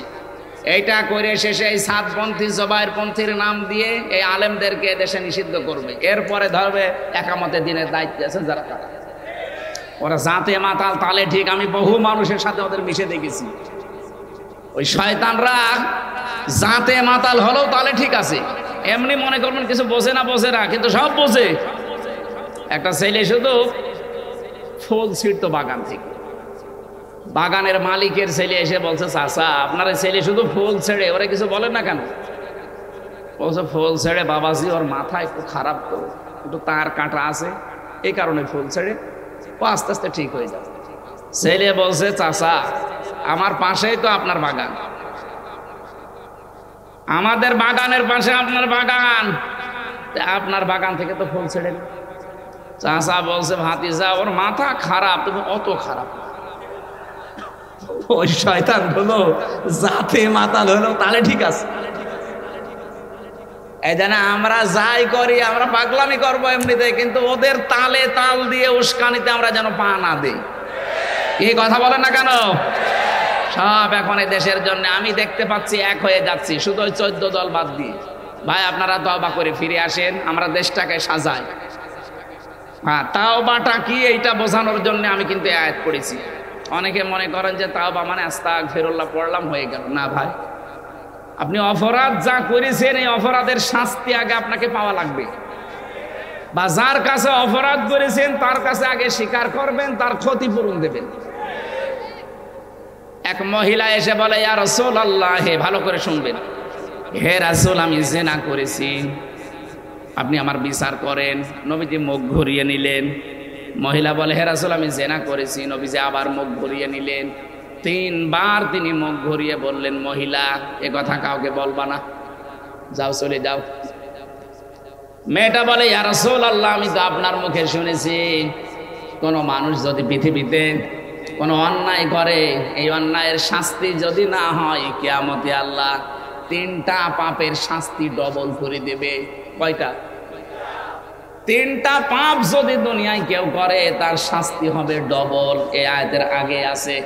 এইটা করে শেষে এই সাতপন্থী জবাইরপন্থীর নাম দিয়ে এই আলেমদেরকে দেশে নিষিদ্ধ করবে। এরপরে ধরবে একামতে দিনের দায়িত্ব আছে যারা, ওরা জাতে মাতাল তালে ঠিক। আমি বহু মানুষের সাথে ওদের মিশে দেখেছি। ওই শয়তানরা জাতে মাতাল হলেও তালে ঠিক আছে, এমনি মনে করবেন কিছু বোঝে না, কিন্তু সব বোঝে। একটা ছেলে শুধু ফুল ছিঁড়তো বাগান থেকে, বাগানের মালিকের ছেলে এসে বলছে চাচা আপনার ছেলে শুধু ফুল ছেড়ে, ওরা কিছু বলেন না কেন? বলছে ফুল ছেড়ে বাবাজি ওর মাথা একটু খারাপ, তো একটু তার কাটা আছে, এই কারণে ফুল ছেড়ে, ও আস্তে আস্তে ঠিক হয়ে যাবে। ছেলে বলছে চাচা আমার পাশেই তো আপনার বাগান, আমাদের বাগানের পাশে আপনার বাগান, আপনার বাগান থেকে তো ফুল ছেড়ে। চাচা বলছে ভাতিজা ওর মাথা খারাপ, তুমি অত খারাপ ওই শয়তান হলো যাতে মাতাল হলো তাহলে ঠিক আছে। এই জন্য আমরা যাই করি, আমরা পাগলামি করবো এমনিতে, কিন্তু ওদের তালে তাল দিয়ে উস্কানিতে আমরা যেন পা না দিই। কি কথা বলেন না কেন? সব এখন এই দেশের জন্য আমি দেখতে পাচ্ছি এক হয়ে যাচ্ছি, শুধু ওই 14 দল বাদ দিয়ে। ভাই আপনারা তওবা করে ফিরে আসেন, আমরা দেশটাকে সাজাই। হ্যাঁ, তাওবাটা কি এইটা বোঝানোর জন্য আমি কিন্তু আয়াত পড়েছি। অনেকে মনে করেন যে তাওবা মানে আস্তাগফিরুল্লাহ পড়লাম হয়ে গেল। না ভাই, আপনি অপরাধ যা করেছেন এই অপরাধের শাস্তি আগে আপনাকে পাওয়া লাগবে, বা যার কাছে অপরাধ করেছেন তার কাছে আগে স্বীকার করবেন, তার ক্ষতিপূরণ দেবেন। এক মহিলা এসে বলে, ইয়া রাসূলুল্লাহ, হে ভালো করে শুনবেন, হে রাসূল আমি জিনা করেছি, আপনি আমার বিচার করেন। নবীজি মুখ ঘুরিয়ে নিলেন। মহিলা বলে, হে রাসূল আমি জিনা করেছি। নবীজি আবার মুখ ঘুরিয়ে নিলেন। 3 বার তিনি মুখ ঘুরিয়ে বললেন, মহিলা এ কথা কাউকে বলবা না, যাও চলে যাও। মেয়েটা বলে, ইয়া রাসূলুল্লাহ আমি তো আপনার মুখে শুনেছি কোন মানুষ যদি পৃথিবীতে কোন অন্যায় করে, এই অন্যায়ের শাস্তি যদি না হয় কিয়ামতে আল্লাহ 3টা পাপের শাস্তি ডবল করে দেবে। কয়টা? 3টা পাপ যদি দুনিয়ায় কেউ করে তার শাস্তি হবে ডবল। এই আয়াতের আগে আছে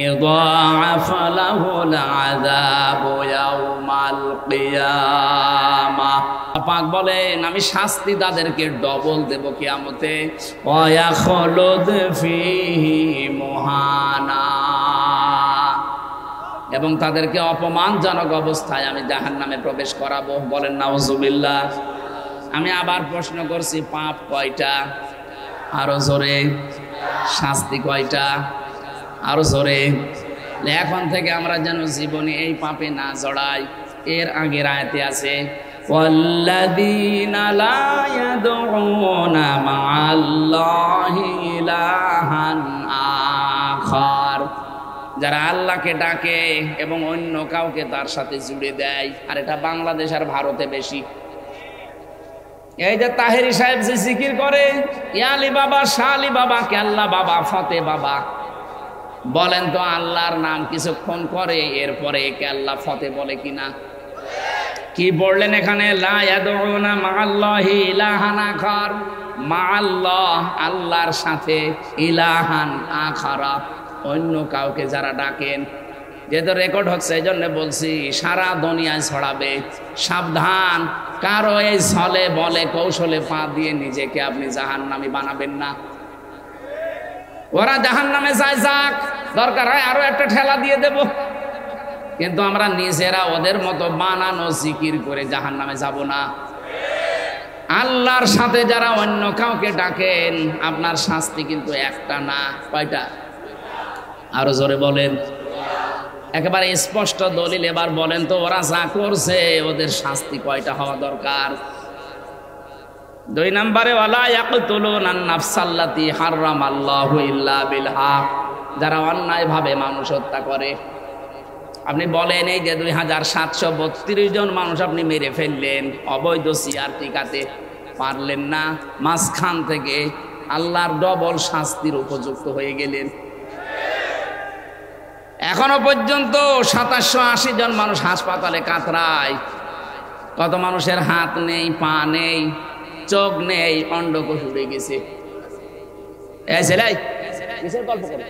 ইদাআফ লাহুল আযাবু ইয়াউমাল কিয়ামাহ। পাক বলেন আমি শাস্তি তাদেরকে ডবল দেব কিয়ামতে। ওয়া ইয়াখলুদ ফীহি মুহানা, এবং তাদেরকে অপমানজনক অবস্থায় আমি জাহান্নামে প্রবেশ করাবো। বলেন নাউজুবিল্লাহ। আমি আবার প্রশ্ন করছি, পাপ কয়টা? আরো জোরে। শাস্তি কয়টা? আরো জোরে। এখন থেকে আমরা যেন জীবনে এই পাপে না জড়াই। এর আগের আয়াতে আছে ওয়াল্লাযীনা লা ইয়াদউনা মা'আল্লাহি ইলাহান আখার, যারা আল্লাহকে ডাকে এবং অন্য কাউকে তার সাথে জুড়ে দেয়। আর এটা বাংলাদেশ আর ভারতে বেশি। এই যে তাহেরি সাহেব যে জিকির করে, ইয়ালি বাবা, শালি বাবা, কেল্লা বাবা, ফতে বাবা, বলেন তো আল্লাহর নাম কিছুক্ষণ করে এরপরে কেল্লা ফতে বলে কিনা? কি বললেন এখানে? লা ইয়াদউনা মা'আল্লাহি ইলাহান আখার, মা'আল্লাহ আল্লাহর সাথে, ইলাহান আখারা অন্য কাউকে যারা ডাকেন। যেহেতু রেকর্ড হচ্ছে এই জন্য বলছি, সারা দুনিয়ায় ছড়াবে, সাবধান। কারো এই ছলে বলে কৌশলে পা দিয়ে নিজেকে আপনি জাহান্নামী বানাবেন না। ওরা জাহান্নামে যায়, যাক, দরকার হয় আরো একটা ঠেলা দিয়ে দেব, কিন্তু আমরা নিজেরা ওদের মতো বানানো জিকির করে জাহান্নামে যাব না। আল্লাহর সাথে যারা অন্য কাউকে ডাকেন আপনার শাস্তি কিন্তু একটা না। কয়টা? আরো জোরে বলেন। একেবারে স্পষ্ট দলিল এবার বলেন তো, ওরা যা করছে ওদের শাস্তি কয়টা হওয়া দরকার? 2 নম্বরে ওয়ালা ইয়াকতুলুনান নাফসাল্লাতী হারামাল্লাহু ইল্লা বিল হক, যারা অন্যায় ভাবে মানুষ হত্যা করে। আপনি বলেন এই যে 2732 জন মানুষ আপনি মেরে ফেললেন অবৈধ সিয়ার টিকাতে, পারলেন না, মাঝখান থেকে আল্লাহর ডবল শাস্তির উপযুক্ত হয়ে গেলেন। এখনো পর্যন্ত 2780 জন মানুষ হাসপাতালে কাতরায়। কত মানুষের হাত নেই, পা নেই, চোখ নেই, অন্ডকোষ উড়ে গেছে। এই ছেলে কিসের গল্প করে?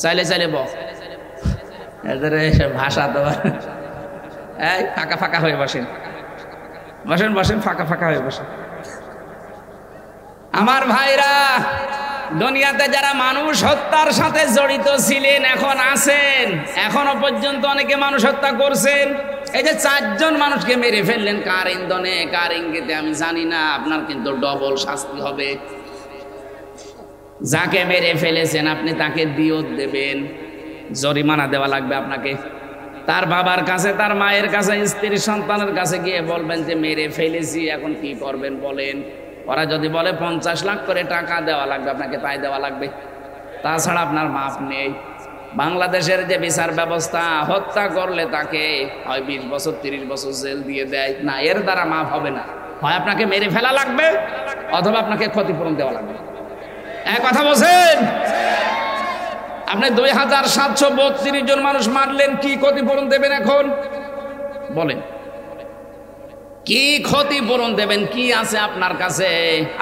চাইলে চাইলে এদের ভাষা তো এই ফাঁকা ফাঁকা হয়ে বসেন, বসেন বসেন, ফাঁকা ফাঁকা হয়ে বসেন। আমার ভাইরা, দুনিয়াতে যারা মানুষ হত্যার সাথে জড়িত ছিলেন, এখন আছেন, এখনো পর্যন্ত অনেকে মানুষ হত্যা করছেন। এই যে 4 জন মানুষকে মেরে ফেললেন, কার ইন্ধনে, কার ইঙ্গিতে আমি জানি না, আপনার কিন্তু ডবল শাস্তি হবে। যাকে মেরে ফেলেছেন আপনি তাকে দিয়ত দেবেন, জরিমানা দেওয়া লাগবে আপনাকে। তার বাবার কাছে, তার মায়ের কাছে, স্ত্রী সন্তানের কাছে গিয়ে বলবেন যে মেরে ফেলেছি, এখন কি করবেন বলেন। ওরা যদি বলে 50 লাখ করে টাকা দেওয়া লাগবে আপনাকে, তাই দেওয়া লাগবে, তাছাড়া আপনার মাপ নেই। বাংলাদেশের যে বিচার ব্যবস্থা, হত্যা করলে তাকে হয় 20 বছর 30 বছর জেল দিয়ে দেয়, না এর দ্বারা মাপ হবে না। হয় আপনাকে মেরে ফেলা লাগবে অথবা আপনাকে ক্ষতিপূরণ দেওয়া লাগবে। এক কথা বলছেন, আপনি 2732 জন মানুষ মারলেন, কি ক্ষতিপূরণ দেবেন এখন বলেন? কি ক্ষতিপূরণ দেবেন? কি আছে আপনার কাছে?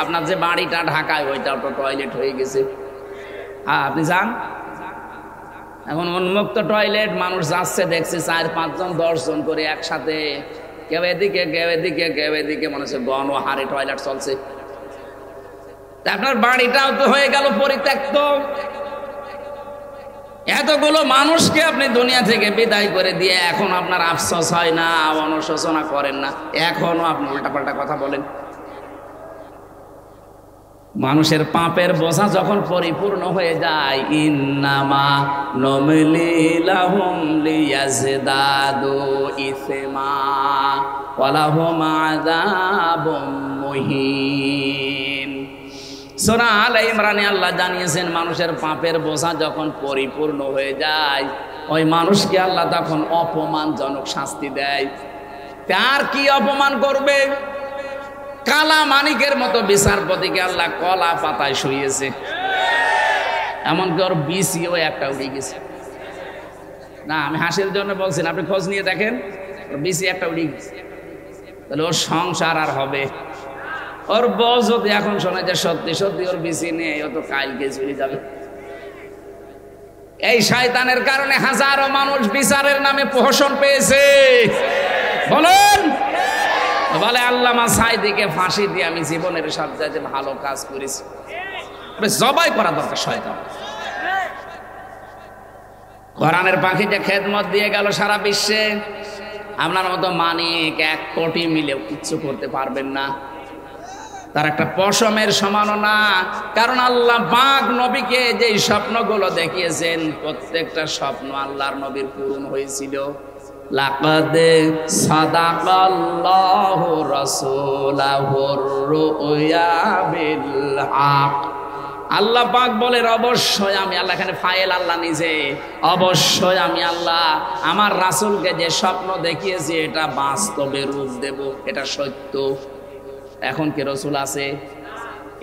আপনার যে বাড়িটা ঢাকায় ওইটাও তো টয়লেট হয়ে গেছে। আপনি যান, এখন উন্মুক্ত টয়লেট, মানুষ যাচ্ছে দেখছে 4-5 জন 10 জন করে একসাথে, কেউ এদিকে কেউ এদিকে কেউ এদিকে, মনে হচ্ছে গণহারে টয়লেট চলছে। আপনার বাড়িটাও তো হয়ে গেল পরিত্যক্ত। এতগুলো মানুষকে আপনি দুনিয়া থেকে বিদায় করে দিয়ে এখন আপনার আফসোস হয় না, অনুশোচনা করেন না, এখনো আপনি উল্টাপাল্টা কথা বলেন। মানুষের পাপের বোঝা যখন পরিপূর্ণ হয়ে যায়, ইন্নামা নমলি লাহুম লিয়াজদাদু ইসমা ওয়া লাহুম আযাবুম মুহিন। সূরা আলে ইমরানে আল্লাহ জানিয়েছেন, মানুষের পাপের বোঝা যখন পরিপূর্ণ হয়ে যায়, ওই মানুষকে আল্লাহ তখন অপমানজনক শাস্তি দেয়। তার কি অপমান করবে? কালা মানিকের মতো বিচারপতিকে আল্লাহ কলা পাতায় শুইয়েছে, এমনকি ওর বিসিও একটা উড়ে গেছে। না, আমি হাসির জন্য বলছি, আপনি খোঁজ নিয়ে দেখেন, ওর বিসি একটা উড়ে গেছে। তাহলে ওর সংসার আর হবে? ওর বউ যদি এখন শোনে যে সত্যি সত্যি ওর বিসি নেই, ও তো কালকে চলে যাবে। এই শয়তানের কারণে হাজারো মানুষ বিচারের নামে প্রহসন পেয়েছে। বলেন, বলে আল্লামা সাঈদীকে ফাঁসি দিয়ে আমি জীবনের সবচেয়ে ভালো কাজ করেছি। জবাই করা দরকার শয়তান। কোরআনের পাখিটা খেদমত দিয়ে গেল সারা বিশ্বে। আপনার মতো মানিক 1 কোটি মিলেও কিচ্ছু করতে পারবেন না, তার একটা পশমের সমানও না। কারণ আল্লাহ পাক নবীকে যে স্বপ্নগুলো দেখিয়েছেন, প্রত্যেকটা স্বপ্ন আল্লাহর নবীর পূরণ হয়েছিল। লাকাদ সাদাকাল্লাহু রাসূলাহুর রুয়া বিল হক। আল্লাহ পাক বলেন, অবশ্যই আমি আল্লাহ, এখানে ফাইল আল্লাহ নিজে, অবশ্যই আমি আল্লাহ আমার রাসূলকে যে স্বপ্ন দেখিয়েছি এটা বাস্তবে রূপ দেব, এটা সত্য। এখন কি রসুল আছে?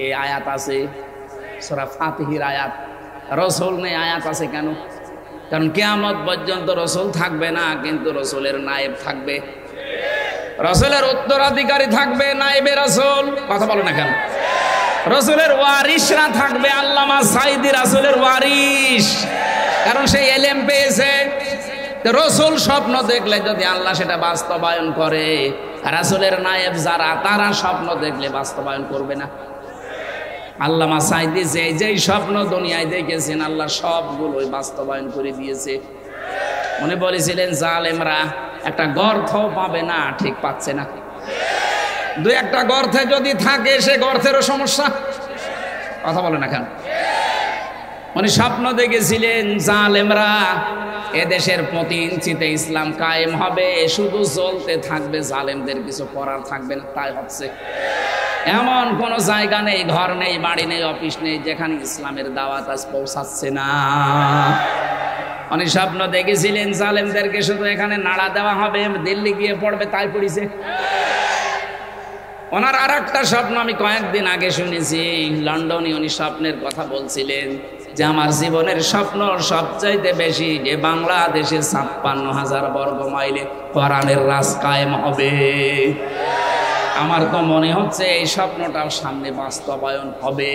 এই আয়াত আছে সূরা ফাতিহির আয়াত। রসুল নেই, আয়াত আছে কেন? কারণ কিয়ামত পর্যন্ত রসুল থাকবে না, কিন্তু রসুলের নায়েব থাকবে, রসুলের উত্তরাধিকারী থাকবে, নায়েবে রসুল। কথা বলো না কেন? রসুলের ওয়ারিসরা থাকবে। আল্লামা সাঈদী রসুলের ওয়ারিস, কারণ সে ইলম পেয়েছে। রসুল স্বপ্ন দেখলে যদি আল্লাহ সেটা বাস্তবায়ন করে, রাসূলের নায়েব যারা, তারা স্বপ্ন দেখলে বাস্তবায়ন করবে না। আল্লামা সাঈদী যেই স্বপ্ন দুনিয়ায় দেখেছেন, আল্লাহ সবগুলোই বাস্তবায়ন করে দিয়েছে। উনি বলেছিলেন, জালেমরা একটা গর্ত পাবে না, ঠিক পাচ্ছে না। 2-1টা গর্তে যদি থাকে, সে গর্তেরও সমস্যা। কথা বলে না কেন? উনি স্বপ্ন দেখেছিলেন, জালেমরা এদেশের প্রতি ইঞ্চিতে ইসলাম কায়েম হবে, শুধু চলতে থাকবে, জালেমদের কিছু করার থাকবে না। তাই হচ্ছে। এমন কোন জায়গা নেই, ঘর নেই, বাড়ি নেই, অফিস নেই, যেখানে ইসলামের দাওয়াত আজ পৌঁছাচ্ছে না। উনি স্বপ্ন দেখেছিলেন, জালেমদেরকে শুধু এখানে নাড়া দেওয়া হবে, দিল্লি গিয়ে পড়বে, তাই পড়েছে। ওনার আর একটা স্বপ্ন আমি কয়েকদিন আগে শুনেছি, লন্ডনে উনি স্বপ্নের কথা বলছিলেন যে আমার জীবনের স্বপ্ন সবচাইতে বেশি যে বাংলাদেশে 56,000 বর্গ মাইলে কোরআনের রাজ কায়েম হবে। আমার তো মনে হচ্ছে এই স্বপ্নটাও সামনে বাস্তবায়ন হবে।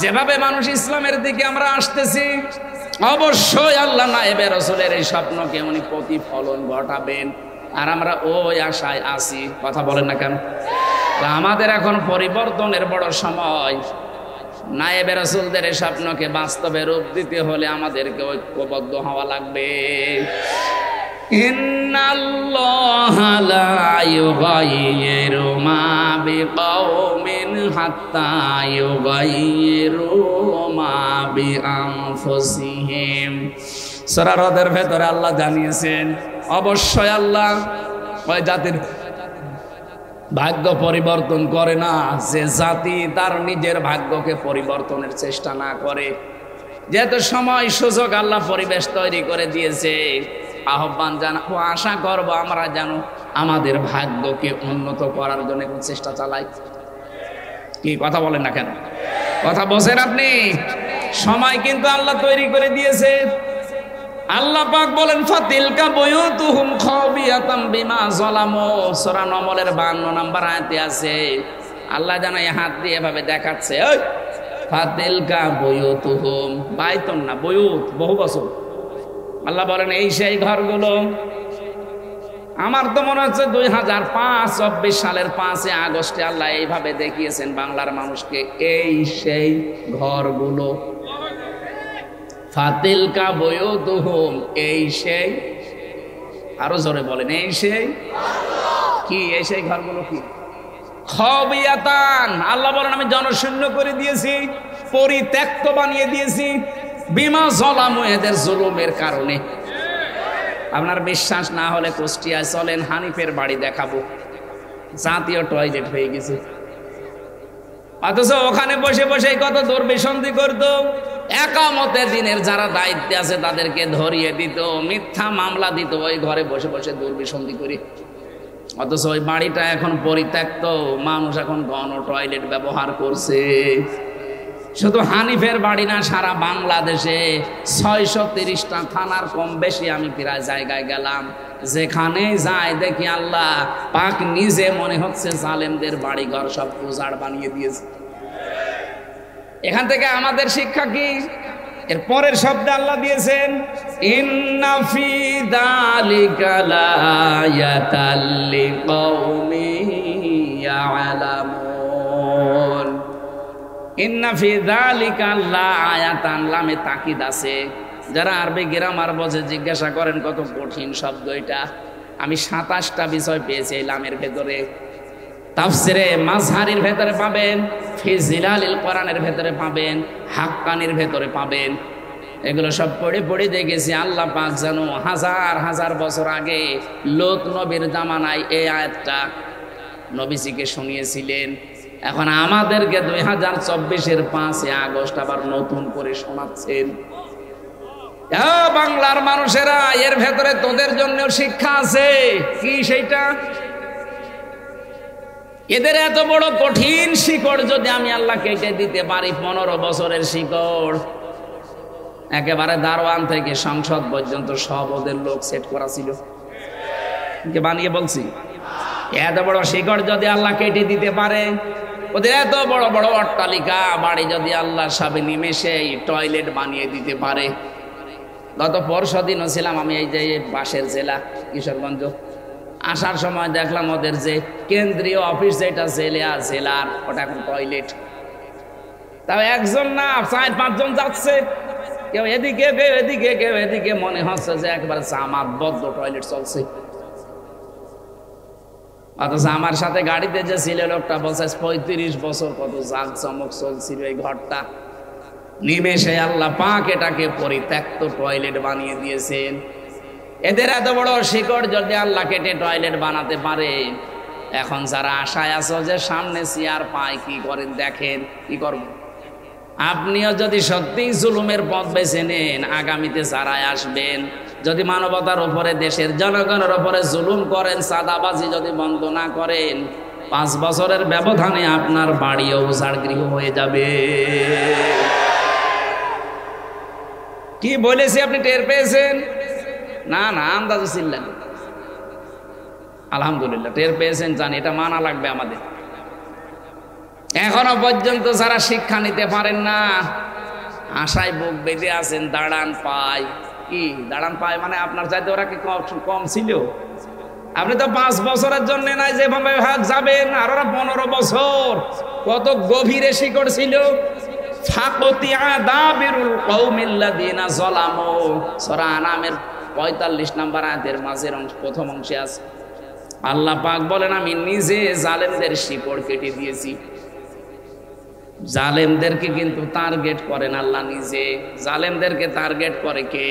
যেভাবে মানুষ ইসলামের দিকে আমরা আসতেছি, অবশ্যই আল্লাহ নায়েবে রাসূলের এই স্বপ্নকে উনি প্রতিফলন ঘটাবেন, আর আমরা ওই আশায় আছি। কথা বলেন না কেন? আমাদের এখন পরিবর্তনের বড় সময়। নায়েবে রাসূলদের এই স্বপ্নকে বাস্তবে রূপ দিতে হলে আমাদেরকে ঐক্যবদ্ধ হওয়া লাগবে। ইন্নাল্লাহা লা ইউগাইয়িরু মা বিকাওমিন হাত্তা ইউগাইয়িরু মা বিআনফুসিহিম। সূরা রদের ভেতরে আল্লাহ জানিয়েছেন, অবশ্যই আল্লাহ ওই জাতির ভাগ্য পরিবর্তন করে না যে জাতি তার নিজের ভাগ্যকে পরিবর্তনের চেষ্টা না করে। যেহেতু সময় সুযোগ আল্লাহ পরিবেশ তৈরি করে দিয়েছে, আহ্বান জানাবো, আশা করবো আমরা যেন আমাদের ভাগ্যকে উন্নত করার জন্য চেষ্টা চালাই। কি কথা বলেন না কেন? কথা বলছেন আপনি? সময় কিন্তু আল্লাহ তৈরি করে দিয়েছে। আল্লাহ পাক বলেন ফাতিলকা বুয়ুতুহুম খাবিয়াতাম বিমা যালামু, সূরা নমলের 52 নম্বর আয়াতে আছে। আল্লাহ জানাই হাত দিয়ে এভাবে দেখাচ্ছে, ওই ফাতিলকা বুয়ুতুহুম, বাইতুন না বুয়ুত, বহু বছর। আল্লাহ বলেন এই সেই ঘরগুলো। আমার তো মনে হচ্ছে 2024 সালের 5 আগস্টে আল্লাহ এইভাবে দেখিয়েছেন বাংলার মানুষকে, এই সেই ঘরগুলো। ফাতিলকা বুয়ুতুহুম, এই সেই, আরো জোরে বলেন এই সেই কি? এই সেই ঘরগুলো কি? খাবিয়াতান, আল্লাহ বলেন আমি জনশূন্য করে দিয়েছি, পরিত্যক্ত বানিয়ে দিয়েছি, বিমা যালামু, এদের জুলুমের কারণে। আপনার বিশ্বাস না হলে কুষ্টিয়ায় চলেন, হানিফের বাড়ি দেখাবো, জাতীয় টয়লেট হয়ে গেছে। অথচ ওখানে বসে বসে কত দুর্বিসন্ধি করতো। একামতের দিনের যারা দায়িত্বে আছে তাদেরকে ধরিয়ে দিত, মিথ্যা মামলা দিত, ওই ঘরে বসে বসে দুর্বিসন্ধি করি। অথচ ওই বাড়িটা এখন পরিত্যক্ত, মানুষ এখন গণ টয়লেট ব্যবহার করছে। শুধু হানিফের বাড়ি না, সারা বাংলাদেশে 630টা থানার কম বেশি আমি প্রায় জায়গায় গেলাম, যেখানে যাই দেখি আল্লাহ পাক নিজে মনে হচ্ছে জালেমদের বাড়ি ঘর সব উজাড় বানিয়ে দিয়েছে। এখান থেকে আমাদের শিক্ষা কি? এর পরের শব্দ আল্লাহ দিয়েছেন ইন্না ফি যালিকা লায়াতাল লিকাউমিন ইয়ালামুন। ইন্না ফি যালিকা লায়াতান, লামে তাকিদ আছে। যারা আরবি গ্রামার বোঝে জিজ্ঞাসা করেন কত কঠিন শব্দ এটা। আমি 27টা বিষয় পেয়েছি এই লামের ভেতরে। তাফসিরে মাজহারির ভেতরে পাবেন, ফি জিলালিল কোরআনের ভেতরে পাবেন, হাক্কানির ভেতরে পাবেন। এগুলো সব পড়ে পড়ে দেখেছি আল্লাহ পাক যেন হাজার হাজার বছর আগে লূত নবীর জামানায় এই আয়াতটা নবীজিকে শুনিয়েছিলেন। এখন আমাদেরকে 2024-এর 5 আগস্ট আবার নতুন করে শোনাচ্ছেন। বাংলার মানুষেরা, এর ভেতরে তোদের জন্য শিক্ষা আছে। কি সেইটা? এদের এত বড় কঠিন শিকড় যদি আমি আল্লাহ কেটে দিতে পারি, 15 বছরের শিকড়, একেবারে দারোয়ান থেকে সংসদ পর্যন্ত সব ওদের লোক সেট করা ছিল, বানিয়ে বলছি। এত বড় শিকড় যদি আল্লাহ কেটে দিতে পারে, ওদের এত বড় বড় অট্টালিকা বাড়ি যদি আল্লাহ সব নিমেষে টয়লেট বানিয়ে দিতে পারে। গত পরশুদিনও ছিলাম আমি এই যে পাশের জেলা কিশোরগঞ্জ, আসার সময় দেখলাম ওদের যে কেন্দ্রীয় অফিস যেটা জেলার, ওটা এখন টয়লেট। তাও একজন না 4-5 জন যাচ্ছে, কেউ এদিকে কেউ এদিকে কেউ এদিকে, মনে হচ্ছে যে একবারে জামাতবদ্ধ টয়লেট চলছে। অথচ আমার সাথে গাড়িতে যে ছিল লোকটা বলছে 35 বছর কত জাঁকজমক চলছিল এই ঘরটা। নিমেষে আল্লাহ পাক এটাকে পরিত্যক্ত টয়লেট বানিয়ে দিয়েছেন। এদের এত বড় শিকড় যদি আল্লাহ কেটে টয়লেট বানাতে পারে, এখন যারা আশায় আছো যে সামনে চেয়ার পায়, কি করেন দেখেন, কি করব। আপনিও যদি সত্যি জুলুমের পথ বেছে নেন, আগামীতে যারা আসবেন, যদি মানবতার উপরে, দেশের জনগণের উপরে জুলুম করেন, চাঁদাবাজি যদি বন্ধ না করেন, 5 বছরের ব্যবধানে আপনার বাড়িও উজাড় গৃহ হয়ে যাবে। কি বলেছি আপনি টের পেয়েছেন? না না, আন্দাজে ছিলেন। আলহামদুলিল্লাহ টের পেয়েছেন, জানি এটা মানা লাগবে আমাদের। এখনো পর্যন্ত যারা শিক্ষা নিতে পারেন না, আশায় বুক বেঁধে আছেন, দাঁড়ান পায়। কি দাঁড়ান পায় মানে? আপনার চাইতে ওরা কি কম ছিল? আপনি তো 5 বছরের জন্য নাই যেভাবে যাবেন, আর ওরা 15 বছর। কত গভীরে শিকড় ছিল। সূরা আনামের 45 নম্বর আয়াতের মাঝের প্রথম অংশে আছে আল্লাহ পাক বলেন আমি নিজে জালেমদের শিকড় কেটে দিয়েছি। জালেমদেরকে কিন্তু টার্গেট করেন আল্লাহ নিজে। জালেমদেরকে টার্গেট করে কে?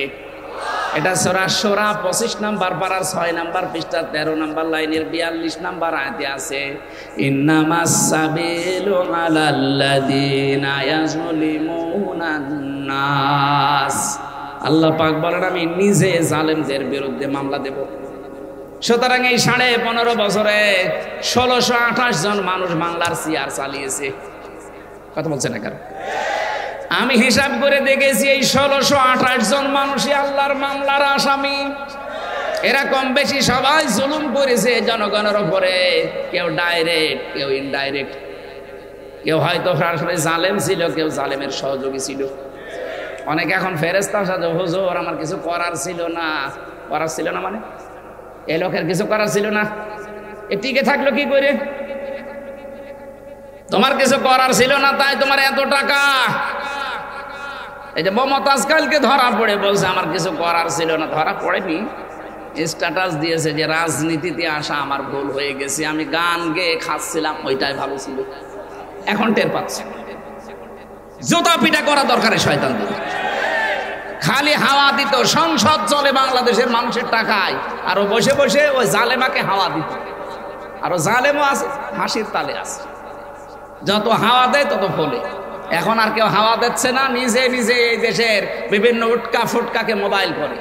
এটা সূরা শুরা 25 নম্বর পারার 6 নম্বর পৃষ্ঠা 13 নম্বর লাইনের 42 নম্বর আয়াতে আছে ইন্নামাস সাবিলু আলাল্লাযিনা ইয়াজলিমুনান নাস। আল্লাহ পাক বলেন আমি নিজে জালেমদের বিরুদ্ধে মামলা দেব। সুতরাং এই 15.5 বছরে 1628 জন মানুষ বাংলার চেয়ার চালিয়েছে। কথা বলছে না কেন? আমি হিসাব করে দেখেছি এই 1628 জন মানুষই আল্লাহর মামলার আসামি। এরা কম বেশি সবাই জুলুম করেছে জনগণের উপরে, কেউ ডাইরেক্ট, কেউ ইনডাইরেক্ট, কেউ হয়তো সরাসরি জালেম ছিল, কেউ জালেমের সহযোগী ছিল। অনেকে এখন ফেরেশতার সাথে, হুজুর আমার কিছু করার ছিল না। করার ছিল না মানে এই লোকের কিছু করার ছিল না, এ টিকে থাকলো কি করে? তোমার কিছু করার ছিল না তাই তোমার এত টাকা। এই যে মমতাজ কালকে ধরা পড়ে বলছে আমার কিছু করার ছিল না। ধরা পড়েনি, স্ট্যাটাস দিয়েছে যে রাজনীতিতে আসা আমার ভুল হয়ে গেছে, আমি গান গেয়ে খাচ্ছিলাম, ওইটাই ভালো ছিল। এখন টের পাচ্ছে। জুতা পিটা করা দরকার শয়তানদের। খালি হাওয়া দিত, সংসদ চলে বাংলাদেশের মানুষের টাকায়, আর ও বসে বসে ওই জালেমাকে হাওয়া দিত। আর ও জালেমও আছে, হাসির তালে আছে। যত হাওয়া দেয় তত ফলে। এখন আর কেউ হাওয়া দিচ্ছে না, নিজে নিজে এই দেশের বিভিন্ন উটকা ফুটকাকে মোবাইল করে,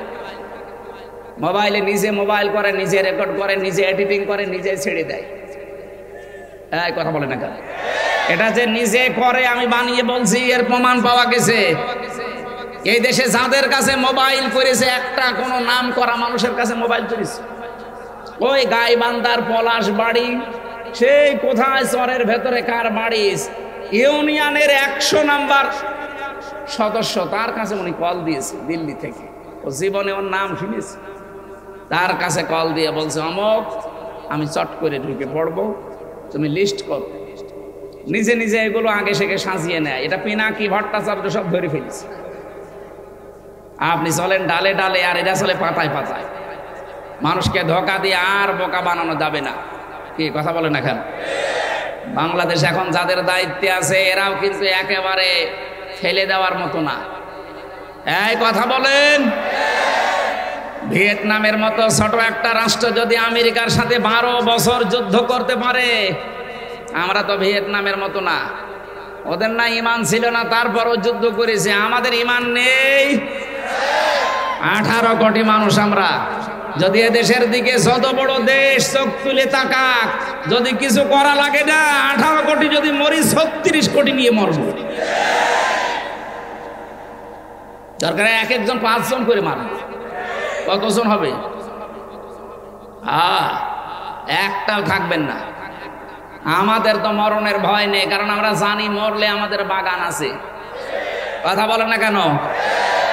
মোবাইলে নিজে মোবাইল করে, নিজে রেকর্ড করে, নিজে এডিটিং করে, নিজে ছেড়ে দেয়। এই কথা বলে না কেন? এটা যে নিজে করে আমি বানিয়ে বলছি, এর প্রমাণ পাওয়া গেছে। এই দেশে যাদের কাছে মোবাইল করেছে, একটা কোনো নাম করা মানুষের কাছে মোবাইল করেছে। ওই গাইবান্ধার পলাশ বাড়ি, সেই কোথায় চরের ভেতরে কার বাড়ি, ইউনিয়নের 100 নাম্বার সদস্য, তার কাছে উনি কল দিয়েছে দিল্লি থেকে। ও জীবনে ওর নাম শুনেছে, তার কাছে কল দিয়ে বলছে অমুক, আমি চট করে ঢুকে পড়বো, তুমি লিস্ট কর। নিজে নিজে এগুলো আগে সেকে সাজিয়ে নেয়। এটা পিনাকি ভট্টাচার্য সব ধরে ফেলেছে। আপনি চলেন ডালে ডালে, আর এরা চলে পাতায় পাতায়। মানুষকে ধোকা দিয়ে আর বোকা বানানো যাবে না। কি কথা বলেন এখন? বাংলাদেশ এখন যাদের দায়িত্বে আছে এরাও কিন্তু একেবারে ফেলে দেওয়ার মতো না। এই কথা বলেন। ভিয়েতনামের মতো ছোট একটা রাষ্ট্র যদি আমেরিকার সাথে 12 বছর যুদ্ধ করতে পারে, আমরা তো ভিয়েতনামের মতো না। ওদের না ইমান ছিল না, তারপরও যুদ্ধ করেছে। আমাদের ইমান নেই। 18 কোটি মানুষ আমরা। যদি এদেশের দিকে যত বড় দেশ চোখ তুলে তাকাক, যদি কিছু করা লাগে না, 18 কোটি যদি মরি, 36 কোটি নিয়ে মরবো। দরকার এক একজন 5 জন করে মারবো। কতজন হবে? একটাও থাকবেন না। আমাদের তো মরণের ভয় নেই, কারণ আমরা জানি মরলে আমাদের বাগান আছে। কথা বলে না কেন?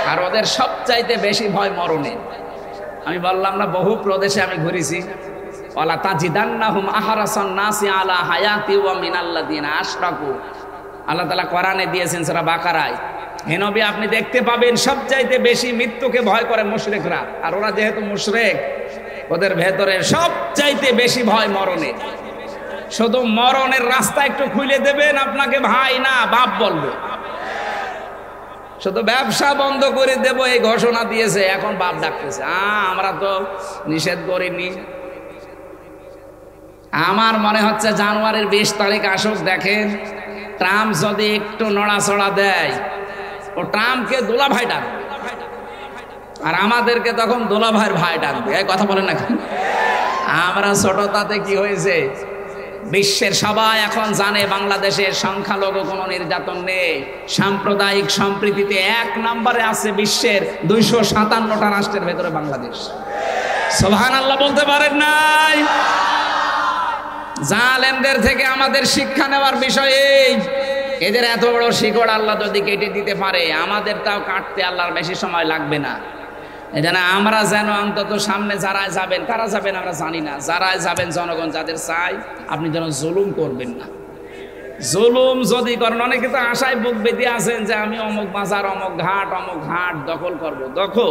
আর ওদের সবচাইতে বেশি ভয় মরণের। আমি বললাম না, বহু প্রদেশে আমি ঘুরেছি। ওয়ালা তাজিদান্নাহুম আহরাসান নাসি আলা হায়াতি ওয়া মিনাল্লাযিনা আশরাকু। আল্লাহ তাআলা কোরআনে দিয়েছেন সূরা বাকারায়, হে নবী আপনি দেখতে পাবেন সবচাইতে বেশি মৃত্যুকে ভয় করে মুশরিকরা। আর ওরা যেহেতু মুশরিক, ওদের ভেতরে সবচাইতে বেশি ভয় মরণের। শুধু মরণের রাস্তা একটু খুলে দেবেন, আপনাকে ভাই না বাপ বলবে। শুধু ব্যবসা বন্ধ করে দেব এই ঘোষণা দিয়েছে, এখন বাপ ডাকতেছে। আমরা তো নিষেধ করিনি। আমার মনে হচ্ছে জানুয়ারির 20 তারিখ আসুক, দেখেন ট্রাম্প যদি একটু নড়াচড়া দেয়, ও ট্রাম্পকে দোলা ভাই ডাকবে, আর আমাদেরকে তখন দোলা ভাইয়ের ভাই ডাকবে। এই কথা বলেন না? আমরা ছোট, তাতে কি হয়েছে? বিশ্বের সবাই এখন জানে বাংলাদেশের সংখ্যালঘু কোনো নির্যাতন নেই। সাম্প্রদায়িক সম্প্রীতিতে 1 নম্বরে আছে বিশ্বের 257টা রাষ্ট্রের ভেতরে বাংলাদেশ। সুবহানাল্লাহ বলতে পারেন নাই? জালেমদের থেকে আমাদের শিক্ষা নেওয়ার বিষয় এই। এদের এত বড় শিকড় আল্লাহ যদি কেটে দিতে পারে, আমাদের তাও কাটতে আল্লাহর বেশি সময় লাগবে না। এজন্য আমরা যেন অন্তত সামনে যারা যাবেন, কারা যাবেন আমরা জানি না, যারা যাবেন জনগণ যাদের চাই, আপনি যেন জুলুম করবেন না। জুলুম যদি করেন, অনেকে তো আশায় বুক বেঁধে আছেন যে আমি অমুক বাজার, অমুক ঘাট দখল করব। দখল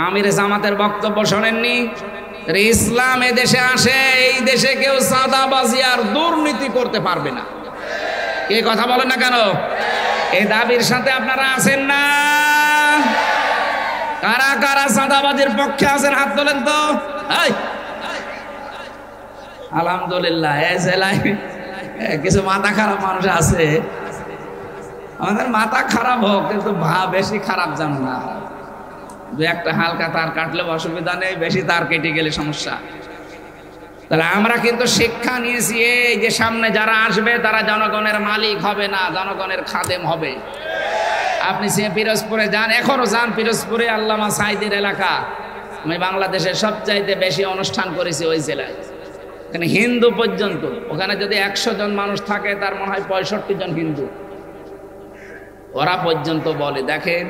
আমির জামাতের বক্তব্য শোনেননি? ইসলাম এ দেশে আসে, এই দেশে কেউ চাঁদাবাজি আর দুর্নীতি করতে পারবে না। কে কথা বলেন না কেন? এই দাবির সাথে আপনারা আছেন না? কারা কারা চাঁদাবাজির পক্ষে আছেন হাত তোলেন তো। আলহামদুলিল্লাহ। এই জেলায় কিছু মাথা খারাপ মানুষ আছে। আমাদের মাথা খারাপ হোক, কিন্তু বেশি খারাপ জানো না। দু একটা হালকা তার কাটলে অসুবিধা নেই, বেশি তার কেটে গেলে সমস্যা। তাহলে আমরা কিন্তু শিক্ষা নিয়েছি এই যে সামনে যারা আসবে তারা জনগণের মালিক হবে না, জনগণের খাদেম হবে। আপনি সে পিরোজপুরে যান, এখনো যান পিরোজপুরে, আল্লামা সাঈদীর এলাকা। আমি বাংলাদেশের সবচাইতে বেশি অনুষ্ঠান করেছি ওই জেলায়। এখানে হিন্দু পর্যন্ত, ওখানে যদি 100 জন মানুষ থাকে তার মনে হয় 65 জন হিন্দু। ওরা পর্যন্ত বলে, দেখেন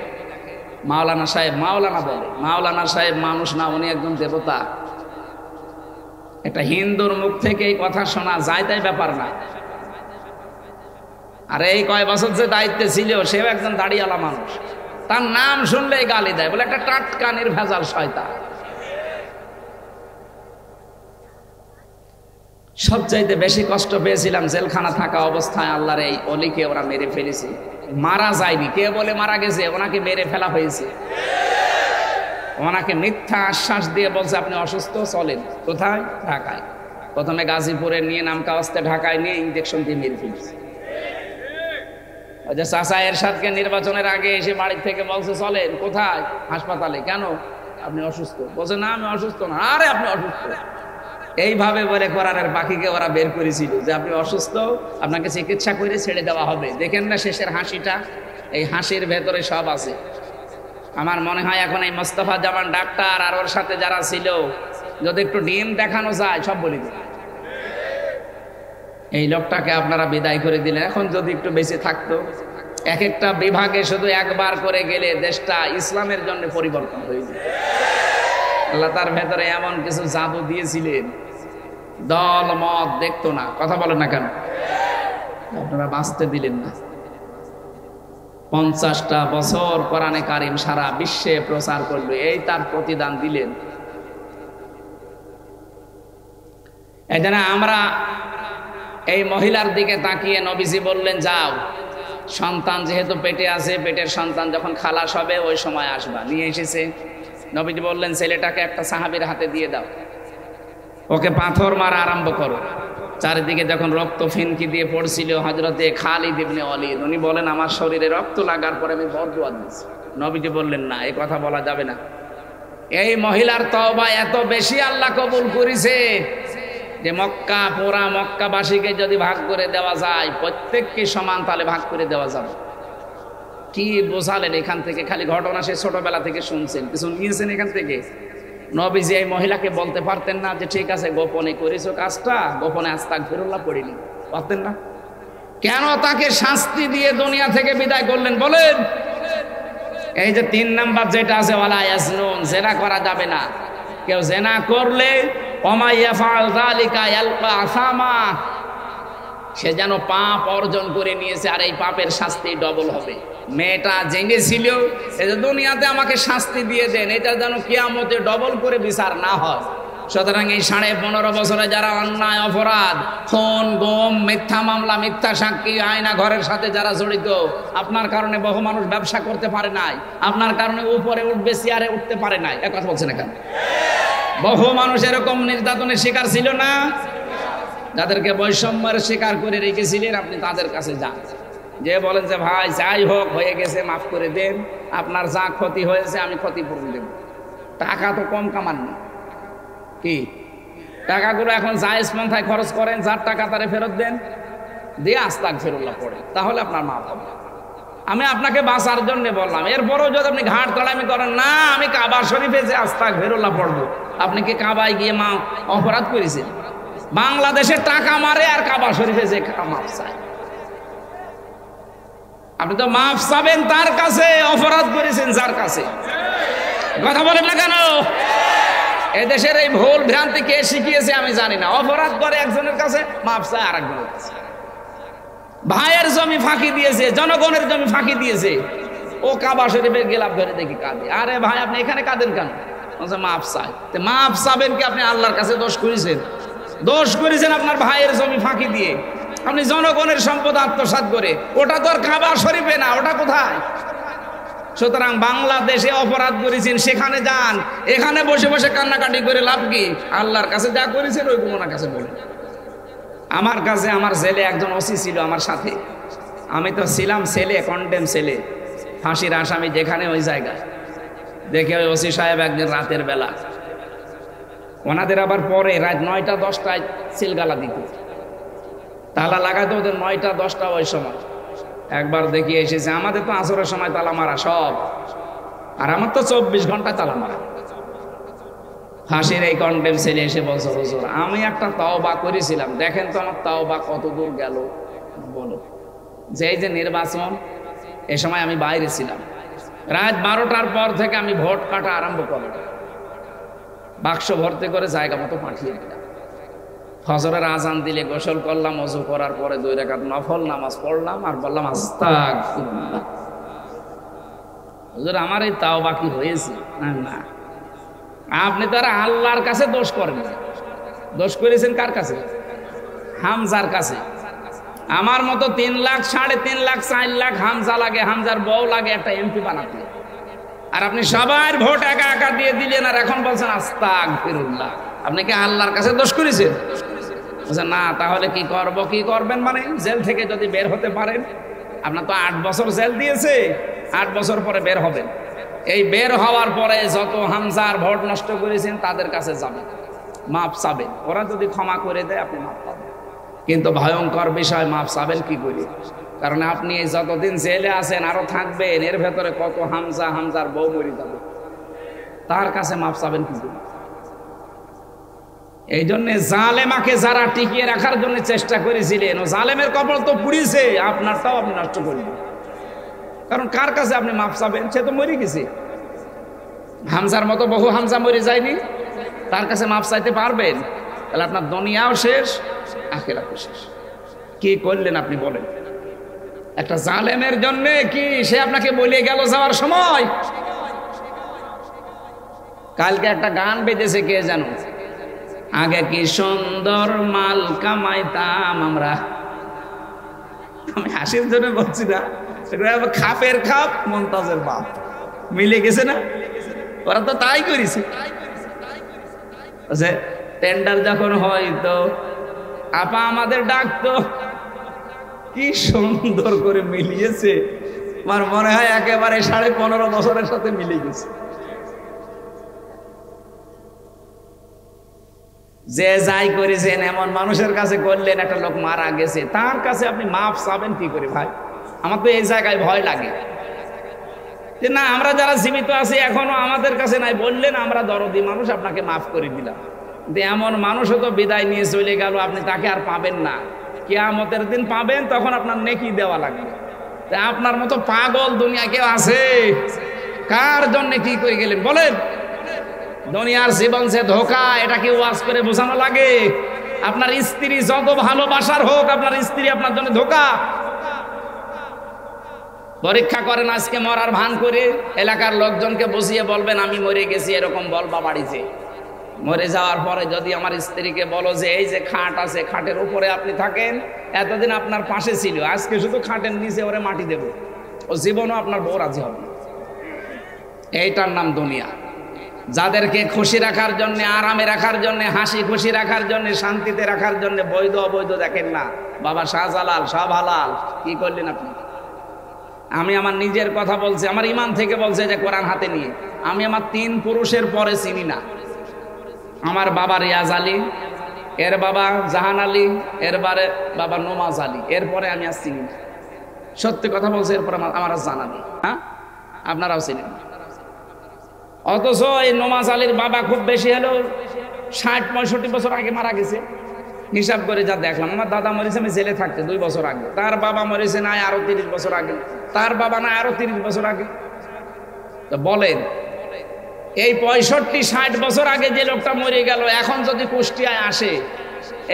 মাওলানা সাহেব, মাওলানা বলে, মাওলানা সাহেব মানুষ না, উনি একজন দেবতা। একটা হিন্দুর মুখ থেকে এই কথা শোনা যায় তাই ব্যাপার না। আর এই কয় বছর যে দায়িত্বে ছিল সেও একজন দাড়িওয়ালা মানুষ, তার নাম শুনলেই গালি দেয়, বলে একটা টাটকা নির্ভেজাল শয়তান। সবচাইতে বেশি কষ্ট পেয়েছিলাম জেলখানা থাকা অবস্থায়। আল্লাহর এই অলিকে ওরা মেরে ফেলেছে, মারা যায়নি, কে বলে মারা গেছে, ওনাকে মেরে ফেলা হয়েছে। ওনাকে মিথ্যা আশ্বাস দিয়ে বলছে আপনি অসুস্থ, চলেন। কোথায়? ঢাকায়। প্রথমে গাজীপুরে নিয়ে নামকাওয়াস্তে ঢাকায় নিয়ে ইঞ্জেকশন দিয়ে মেরে ফেলেছে। ওই যে চাচা এরশাদকে নির্বাচনের আগে এসে বাড়ির থেকে বলছে চলেন। কোথায়? হাসপাতালে। কেন? আপনি অসুস্থ। বলছে না আমি অসুস্থ না। আরে আপনি অসুস্থ। এইভাবে বলে কোরআনের পাখিকে ওরা বের করেছিল যে আপনি অসুস্থ, আপনাকে চিকিৎসা করে ছেড়ে দেওয়া হবে। দেখেন না শেষের হাসিটা, এই হাসির ভেতরে সব আছে। আমার মনে হয় এখন এই মোস্তফা জামান ডাক্তার আর ওর সাথে যারা ছিল, যদি একটু ডিম দেখানো যায় সব বলি দেবে। এই লোকটাকে আপনারা বিদায় করে দিলেন, এখন যদি একটু বেঁচে থাকতো। এক একটা বিভাগে শুধু একবার করে গেলে দেশটা ইসলামের জন্য পরিবর্তন হয়ে যেত। আল্লাহ তার ভেতরে এমন কিছু জাদু দিয়েছিলেন, দল মত দেখতো না। কথা বলেন না কেন? আপনারা বাঁচতে দিলেন না। 50টা বছর কোরআনে কারিম সারা বিশ্বে প্রচার করলো, এই তার প্রতিদান দিলেন। এই জন্য আমরা এই মহিলার দিকে তাকিয়ে নবীজি বললেন যাও, সন্তান যেহেতু পেটে আছে, পেটের সন্তান যখন খালাস হবে ওই সময় আসবা। নিয়ে এসেছে। নবীজি বললেন ছেলেটাকে একটা সাহাবীর হাতে দিয়ে দাও, ওকে পাথর মারা আরম্ভ করো। চারিদিকে যখন রক্ত ফিনকি দিয়ে পড়ছিল, হযরতে খালিদ ইবনে ওয়ালিদ উনি বলেন আমার শরীরে রক্ত লাগার পরে আমি বরদুয়া দিয়েছি। নবীজি বললেন না, এই কথা বলা যাবে না। এই মহিলার তওবা এত বেশি আল্লাহ কবুল করেছে যে মক্কা, পুরা মক্কাবাসীকে যদি ভাগ করে দেওয়া যায়, প্রত্যেককে সমান তালে ভাগ করে দেওয়া যাবে। কি বোঝালেন এখান থেকে? খালি ঘটনা সে ছোটবেলা থেকে শুনছেন, কিছু নিয়েছেন এখান থেকে? নবীজি এই মহিলাকে বলতে পারতেন না যে ঠিক আছে গোপনে করেছো কাজটা, গোপনে আস্তাগফিরুল্লাহ পড়িনি? পারতেন না? কেন তাকে শাস্তি দিয়ে দুনিয়া থেকে বিদায় করলেন বলেন? এই যে 3 নাম্বার যেটা আছে, ওয়ালা ইয়াজনুন, জেনা করা যাবে না। কেউ জেনা করলে ওমা ইয়াফআল যালিকা ইয়ালকা আসামা, সে যেন পাপ অর্জন করে নিয়েছে, আর এই পাপের শাস্তি ডবল হবে। মেয়েটা জেনেছিল এই যে দুনিয়াতে আমাকে শাস্তি দিয়ে দেন, এটা যেন কিয়ামতে ডবল করে বিচার না হয়। সুতরাং এই 15.5 বছরে যারা অন্যায় অপরাধ, খুন, গুম, মিথ্যা মামলা, মিথ্যা সাক্ষী, আয়না ঘরের সাথে যারা জড়িত, আপনার কারণে বহু মানুষ ব্যবসা করতে পারে নাই, আপনার কারণে উপরে উঠবে চেয়ারে উঠতে পারে নাই। এক কথা বলছেন এখানে? বহু মানুষ এরকম নির্যাতনের শিকার ছিল না? যাদেরকে বৈষম্যের শিকার করে রেখেছিলেন, আপনি তাদের কাছে যান, যে বলেন যে ভাই যাই হোক হয়ে গেছে, মাফ করে দেন, আপনার যা ক্ষতি হয়েছে আমি ক্ষতিপূরণ দেব। টাকা তো কম কামাননি, কি টাকাগুলো এখন জায়েজ পন্থায় খরচ করেন, যার টাকা তারে ফেরত দেন, দিয়ে আস্তাগফিরুল্লাহ পড়েন, তাহলে আপনার মাফ হবে। আমি আপনাকে বাঁচার জন্য বললাম। এরপরেও যদি আপনি ঘাট তলামি করেন, না আমি কাবা শরীফে যে আস্তাগফিরুল্লাহ পড়বো, আপনি কি কাবায় গিয়ে অপরাধ করেছেন? বাংলাদেশে টাকা মারে আর কাবা শরীফে যে মাফ চায়। আপনি তো মাফ চাবেন তার কাছে, অপরাধ করেছেন যার কাছে। কথা বলেন না কেন? এদেশের এই ভুল ভ্রান্তি কে শিখিয়েছে আমি জানি না। অপরাধ করে একজনের কাছে, মাফ চায় আর একজনের কাছে। ভাইয়ের জমি ফাঁকি দিয়েছে, জনগণের জমি ফাঁকি দিয়েছে, ও কাবা শরীফে গেলাম ধরে দেখি কাঁদে। আরে ভাই আপনি এখানে কাঁদেন কেন? মাফ চায়। মাফ চাবেন কি আপনি আল্লাহর কাছে দোষ করেছেন? দোষ করেছেন আপনার ভাইয়ের জমি ফাঁকি দিয়ে, আপনি জনগণের সম্পদ আত্মসাৎ করে। ওটা তো আর কাবা শরীফে না, ওটা কোথায়? সুতরাং বাংলাদেশে অপরাধ করেছেন, সেখানে যান। এখানে বসে বসে কান্নাকাটি করে লাভ কি? আল্লাহর কাছে যা করেছেন ওইগুলো ওনার কাছে বলেন। আমার কাছে আমার ছেলে একজন ওসি ছিল আমার সাথে, আমি তো ছিলাম ছেলে, কন্ডেম ছেলে, ফাঁসির আসামি যেখানে ওই জায়গায়। দেখে ওই ওসি সাহেব একদিন রাতের বেলা, ওনাদের আবার পরে রাত 9টা 10টায় সিলগালা দিত, তালা লাগাতো ওদের 9টা 10টা ওই সময়। একবার দেখি এসেছে, আমাদের তো আসরের সময় তালা মারা সব, আর আমার তো 24 ঘন্টা তালা মারা। ফাঁসির এই কন্টেম ছেলে এসে বলছে, হুজুর আমি একটা তাওবা করেছিলাম, দেখেন তো আমার তাওবা কত দূর গেল। বলো, যে এই যে নির্বাচন, এ সময় আমি বাইরে ছিলাম, রাত 12টার পর থেকে আমি ভোট কাটা আরম্ভ করলাম, বাক্স ভর্তি করে জায়গা মতো পাঠিয়ে দিলাম। ফজরের আজান দিলে গোসল করলাম, ওযু করার পরে 2 রাকাত নফল নামাজ পড়লাম, আর বললাম আস্তাগফিরুল্লাহ। হুজুর আমার এই তাওবা কি হয়েছে? না, আপনি তো আর আল্লাহর কাছে দোষ করেন, দোষ করেছেন কার কাছে? হামজার কাছে। আমার মতো 3 লাখ 3.5 লাখ 4 লাখ হামজা লাগে, হামজার বউ লাগে একটা এমপি বানাতে, আর আপনি সবার ভোট একা একা দিয়ে দিলেন, আর এখন বলছেন আস্তাগফিরুল্লাহ। আপনি কি আল্লাহর কাছে দোষ করেছেন? বলছেন না, তাহলে কি করব? কি করবেন মানে জেল থেকে যদি বের হতে পারেন, আপনার তো 8 বছর জেল দিয়েছে, 8 বছর পরে বের হবেন। এই বের হওয়ার পরে যত হামজার ভোট নষ্ট করেছেন তাদের কাছে যাবেন, মাপ চাবেন, ওরা যদি ক্ষমা করে দেয় আপনি মাপ পাবেন। কিন্তু ভয়ঙ্কর বিষয়, মাপ চাবেন কি করে? কারণ আপনি যতদিন জেলে আছেন আরো থাকবেন, এর ভেতরে কত হামজা, হামজার বউ মরে যাবে, তার কাছে মাপ চাবেন কি করে? এই জন্য জালেমাকে যারা টিকিয়ে রাখার জন্য চেষ্টা করেছিলেন, ও জালেমের কপাল তো পুড়িয়েছে, আপনারটাও আপনি নষ্ট করবেন। কারণ কার কাছে আপনি মাপ চাবেন? সে তো মরে গেছে, হামজার মতো বহু হামজা মরে যায়নি, তার কাছে মাপ চাইতে পারবেন? তাহলে আপনার দুনিয়াও শেষ, আখিরাতও শেষ। কি করলেন আপনি বলেন? একটা জালেমের জন্য কি সে আপনাকে বলে গেল যাওয়ার সময়? কালকে একটা গান বেজেছে, কে জানো? আগে কি সুন্দর মাল কামাইতাম আমরা। আমি হাসির জন্য বলছি না, খাপের খাপ মমতাজের বাপ মিলে গেছে না, ওরা তো তাই করেছে। টেন্ডার যখন হয় তো আপা আমাদের ডাকতো, কি সুন্দর করে মিলিয়েছে, আমার মনে হয় একেবারে 15.5 বছরের সাথে মিলে গেছে। যে যাই করেছেন এমন মানুষের কাছে করলেন, একটা লোক মারা গেছে, তার কাছে আপনি মাপ চাবেন কি করে? ভাই আমার তো এই জায়গায় ভয় লাগে যে না, আমরা যারা জীবিত আছি এখনো আমাদের কাছে নাই, বললেন আমরা দরদি মানুষ, আপনাকে মাফ করে দিলাম। এমন মানুষও তো বিদায় নিয়ে চলে গেল, আপনি তাকে আর পাবেন না, কিয়ামতের দিন পাবেন, তখন আপনার নেকি দেওয়া লাগবে। আপনার মতো পাগল দুনিয়া কেউ আছে? কার জন্য কি করে গেলেন বলেন? দুনিয়ার জীবন যে ধোঁকা, এটা কি ওয়াজ করে বোঝানো লাগে? আপনার স্ত্রী যত ভালোবাসার হোক, আপনার স্ত্রী আপনার জন্য ধোঁকা। পরীক্ষা করেন, আজকে মরার ভান করে এলাকার লোকজনকে বসিয়ে বলবেন আমি মরে গেছি, এরকম বলবা বাড়িতে। মরে যাওয়ার পরে যদি আমার স্ত্রীকে বলো যে এই যে খাট আছে, খাটের উপরে আপনি থাকেন, এতদিন আপনার পাশে ছিল, আজকে শুধু খাটের নিচে ওরে মাটি দেব, ও জীবনও আপনার বউ রাজি হবে। এইটার নাম দুনিয়া। যাদেরকে খুশি রাখার জন্য, আরামে রাখার জন্য, হাসি খুশি রাখার জন্য, শান্তিতে রাখার জন্য বৈধ অবৈধ দেখেন না। বাবা শাহজালাল, সব হালাল। কি করলেন আপনি? আমি আমার নিজের কথা বলছি, আমার ইমান থেকে বলছে যে কোরআন হাতে নিয়ে, আমি আমার 3 পুরুষের পরে চিনি না। আমার বাবা রিয়াজ আলী, এর বাবা জাহান আলী, এর বাবা নমাজ আলী, এরপরে আমি আর চিনি না। সত্যি কথা বলছে, এরপরে আমার আর জানা নেই। হ্যাঁ, আপনারাও চিনেন না। অথচ এই নমাজ আলীর বাবা খুব বেশি হলেও 60-65 বছর আগে মারা গেছে। হিসাব করে যা দেখলাম, আমার দাদা মরেছে আমি জেলে থাকতে 2 বছর আগে, তার বাবা মরেছে না আরো 30 বছর আগে, তার বাবা না আরো 30 বছর আগে। তো বলেন, এই 65-60 বছর আগে যে লোকটা মরে গেল, এখন যদি কুষ্টিয়ায় আসে,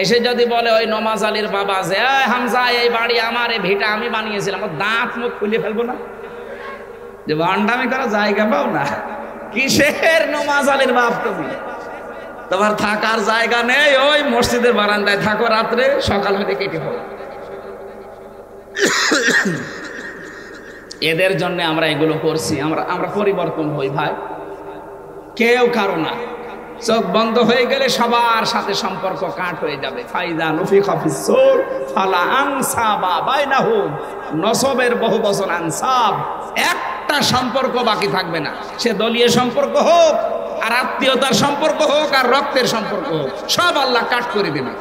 এসে যদি বলে ওই নমাজ আলীর বাবা যে হামজা এই বাড়ি আমার, এই ভিটা আমি বানিয়েছিলাম, দাঁত মুখ খুলে ফেলবো না? যে ভান্ডামি করা জায়গা পাও না? কিসের নমাজ আলীর বাপ তুমি? তোমার থাকার জায়গা নেই, ওই মসজিদের বারান্দায় থাকো, রাত্রে সকাল হতে কেটে পড়ো। এদের জন্য আমরা এগুলো করছি। আমরা পরিবর্তন হই ভাই, কেউ কারো না। চোখ বন্ধ হয়ে গেলে সবার সাথে সম্পর্ক কাট হয়ে যাবে। ফাইদা নুফিখা ফিস সূর ফালা আনসাবা বাইনাহুম, নসবের বহু বচন আনসাব, এক একটা সম্পর্ক বাকি থাকবে না, সে দলীয় সম্পর্ক হোক আর আত্মীয়তার সম্পর্ক হোক আর রক্তের সম্পর্ক হোক, সব আল্লাহ কাট করে দেবে।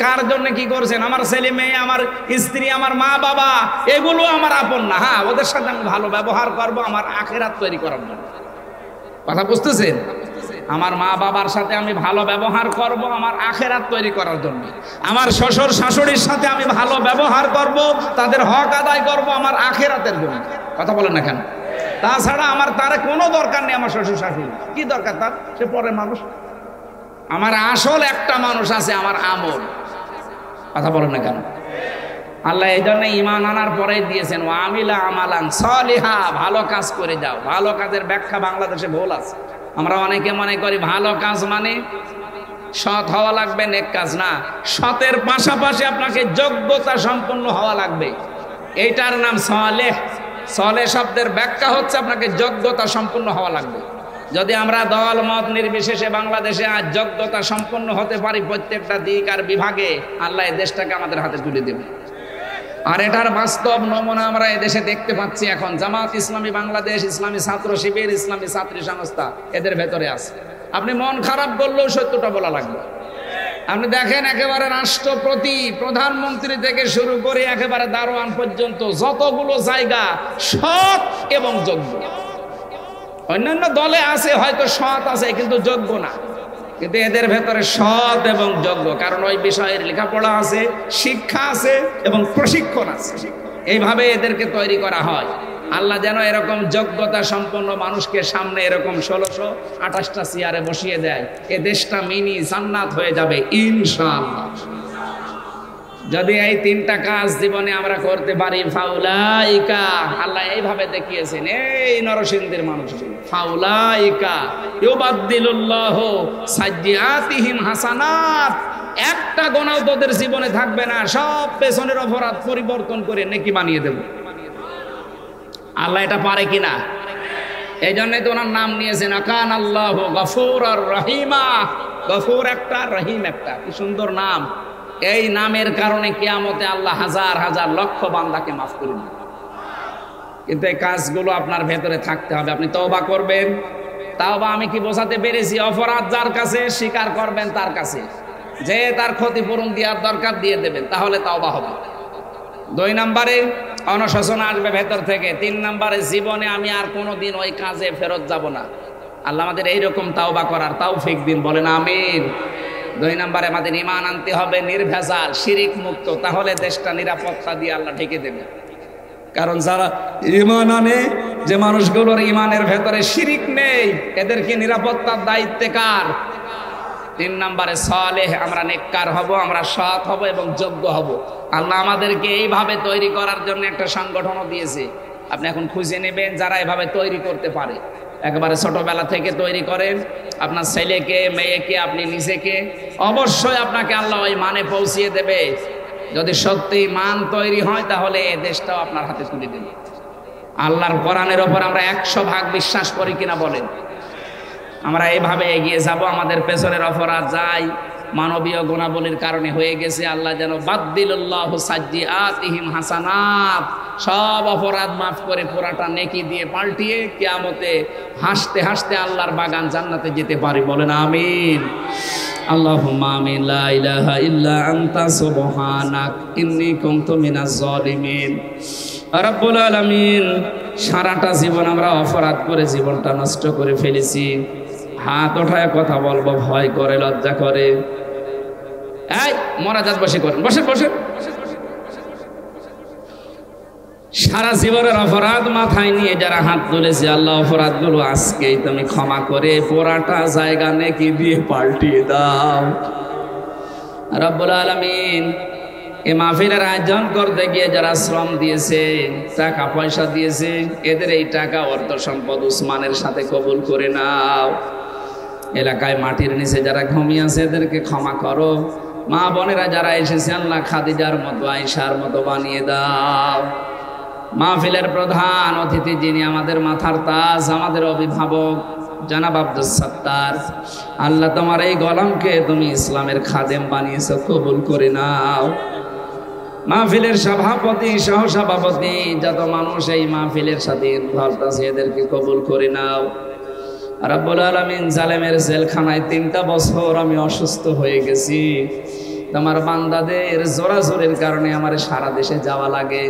কার জন্য কি করছেন? আমার ছেলে মেয়ে, আমার স্ত্রী, আমার মা বাবা, এগুলো আমার আপন না। হ্যাঁ, ওদের সাথে আমি ভালো ব্যবহার করব আমার আখিরাত তৈরি করার জন্য। কথা বুঝতেছেন? আমার মা বাবার সাথে আমি ভালো ব্যবহার করব আমার আখিরাত তৈরি করার জন্য। আমার শ্বশুর শাশুড়ির সাথে আমি ভালো ব্যবহার করব, তাদের হক আদায় করব আমার আখিরাতের জন্য। কথা বলেন না কেন? তাছাড়া আমার তার কোনো দরকার নেই। আমার শ্বশুর শাশুড়ি কি দরকার তার? সে পরের মানুষ। আমার আসল একটা মানুষ আছে, আমার আমল। কথা বলেন না কেন? আল্লাহ এই জন্য ঈমান আনার পরে দিয়েছেন ওয়া আমিলা আমালান সলিহা, ভালো কাজ করে যাও। ভালো কাজের ব্যাখ্যা বাংলাদেশে ভুল আছে। আমরা অনেকে মনে করি ভালো কাজ মানে সৎ হওয়া লাগবে, নেক কাজ না। সতের পাশাপাশি আপনাকে যোগ্যতা সম্পন্ন হওয়া লাগবে, এইটার নাম সালেহ। সালেহ শব্দের ব্যাখ্যা হচ্ছে আপনাকে যোগ্যতা সম্পন্ন হওয়া লাগবে। যদি আমরা দল মত নির্বিশেষে বাংলাদেশে আজ যোগ্যতা সম্পন্ন হতে পারি প্রত্যেকটা দিক আর বিভাগে, আল্লাহ এই দেশটাকে আমাদের হাতে তুলে দেবে। আর এটার বাস্তব নমুনা আমরা এদেশে দেখতে পাচ্ছি এখন। জামাত ইসলামী বাংলাদেশ, ইসলামী ছাত্র শিবির, ইসলামী ছাত্রী সংস্থা এদের ভেতরে আছে। আপনি মন খারাপ করলেও সত্যটা বলা লাগবে। আপনি দেখেন একেবারে রাষ্ট্রপতি, প্রধানমন্ত্রী থেকে শুরু করে একেবারে দারোয়ান পর্যন্ত যতগুলো জায়গা সৎ এবং যোগ্য। অন্যান্য দলে আছে হয়তো সৎ আছে কিন্তু যোগ্য না, কিন্তু এদের ভেতরে সৎ এবং যোগ্য, কারণ ওই বিষয়ের লেখাপড়া আছে, শিক্ষা আছে এবং প্রশিক্ষণ আছে। এইভাবে এদেরকে তৈরি করা হয়। আল্লাহ যেন এরকম যোগ্যতা সম্পন্ন মানুষকে সামনে এরকম 1628টা চেয়ারে বসিয়ে দেয়, এ দেশটা মিনি জান্নাত হয়ে যাবে ইনশাআল্লাহ। যদি এই তিনটা কাজ জীবনে আমরা করতে পারি, ফাউলাইকা, আল্লাহ এইভাবে দেখিয়েছেন এই নরসিংদীর মানুষগুলো, ফাউলাইকা ইউবাদদিলুল্লাহু সাইয়্যাতিহিম হাসানাত। একটা গুনাহ তোদের জীবনে থাকবে না, সব পেছনের অপরাধ পরিবর্তন করে নেকি বানিয়ে দেব। আল্লাহ এটা পারে কিনা? এই জন্যই তো ওনার নাম নিয়েছেন আকান আল্লাহু গফুর আর রহিমা। গফুর একটা, রহিম একটা, কি সুন্দর নাম। এই নামের কারণে কিয়ামতে আল্লাহ হাজার হাজার লক্ষ বান্দাকে মাফ করে দেন। কিন্তু এই কাজগুলো আপনার ভেতরে থাকতে হবে। আপনি তওবা করবেন। তাওবা আমি কি বোঝাতে পেরেছি? অপরাধ যার কাছে স্বীকার করবেন, তার কাছে যে তার ক্ষতিপূরণ দেওয়ার দরকার দিয়ে দেবেন, তাহলে তাওবা হবে। 2 নম্বরে অনুশোচনা আসবে ভেতর থেকে। 3 নম্বরে জীবনে আমি আর কোনোদিন ওই কাজে ফেরত যাব না। আল্লাহ আমাদের এইরকম তাওবা করার তৌফিক দিন, বলেন আমিন। 2 নম্বরে আমাদের ঈমান আনতে হবে নির্ভেজাল, শিরিক মুক্ত, তাহলে দেশটা নিরাপত্তা দিয়ে আল্লাহ ঢেকে দেবে। কারণ যারা ঈমান আনে, যে মানুষগুলোর ঈমানের ভেতরে শিরিক নেই, এদেরকে নিরাপত্তার দায়িত্ব কার? 3 নম্বরে সালেহ, আমরা নেককার হব, আমরা সৎ হব এবং যোগ্য হব। আল্লাহ আমাদেরকে এইভাবে তৈরি করার জন্য একটা সংগঠনও দিয়েছে। আপনি এখন খুঁজে নেবেন যারা এভাবে তৈরি করতে পারে। একেবারে ছোটবেলা থেকে তৈরি করেন আপনার ছেলেকে, মেয়েকে, আপনি নিজেকে, অবশ্যই আপনাকে আল্লাহ ওই মানে পৌঁছিয়ে দেবে। যদি সত্যি মান তৈরি হয় তাহলে এই দেশটাও আপনার হাতে তুলে দেবে। আল্লাহর কোরআনের ওপর আমরা 100% বিশ্বাস করি কিনা বলেন? আমরা এইভাবে এগিয়ে যাব। আমাদের পেছনের অপরাধ যাই মানবীয় গুণাবলীর কারণে হয়ে গেছে, আল্লাহ যেন বাদদিলুল্লাহু সাইয়্যাতিহিম হাসানাত, সব অপরাধ মাফ করে পুরাটা নেকি দিয়ে পাল্টিয়ে কিয়ামতে হাসতে হাসতে আল্লাহর বাগান জান্নাতে যেতে পারি, বলেন আমিন। আল্লাহুম্মা আমিন। লা ইলাহা ইল্লা আনতা সুবহানাক ইন্নী কুনতু মিনাজ জালিমিন। রব্বুল আলামিন, সারাটা জীবন আমরা অপরাধ করে জীবনটা নষ্ট করে ফেলেছি। হাত ওঠায় কথা বলবো ভয় করে, লজ্জা করে। এই মোনাজাত বসে করেন, বসেন বসেন। সারা জীবনের অপরাধ মাথায় নিয়ে যারা হাত তুলেছে, আল্লাহ অপরাধগুলো আজকেই তুমি ক্ষমা করে পুরাটা জায়গা নেকি দিয়ে পাল্টিয়ে দাও রব্বুল আলামিন। এই মাহফিলের আয়োজন করতে গিয়ে যারা শ্রম দিয়েছে, টাকা পয়সা দিয়েছে, এদের এই টাকা অর্থ সম্পদ উসমানের সাথে কবুল করে নাও। এলাকায় মাটির নিচে যারা ঘুমিয়ে আছে এদেরকে ক্ষমা করো। মা বোনেরা যারা এসেছে আল্লাহ খাদিজার মতো, আয়েশার মতো বানিয়ে দাও। মাহফিলের প্রধান অতিথি যিনি আমাদের মাথার তাজ, আমাদের অভিভাবক জনাব আব্দুস সাত্তার, আল্লাহ তোমার এই গোলামকে তুমি ইসলামের খাদেম বানিয়েছো, কবুল করে নাও। মাহফিলের সভাপতি সহ সভাপতি যত মানুষ এই মাহফিলের সাথে ইনভলভ আছে এদেরকে কবুল করে নাও। রব্বুল আলামিন জালেমের জেলখানায় 3টা বছর আমি অসুস্থ হয়ে গেছি। তোমার বান্দাদের জোরাজোরের কারণে আমার সারা দেশে যাওয়া লাগে।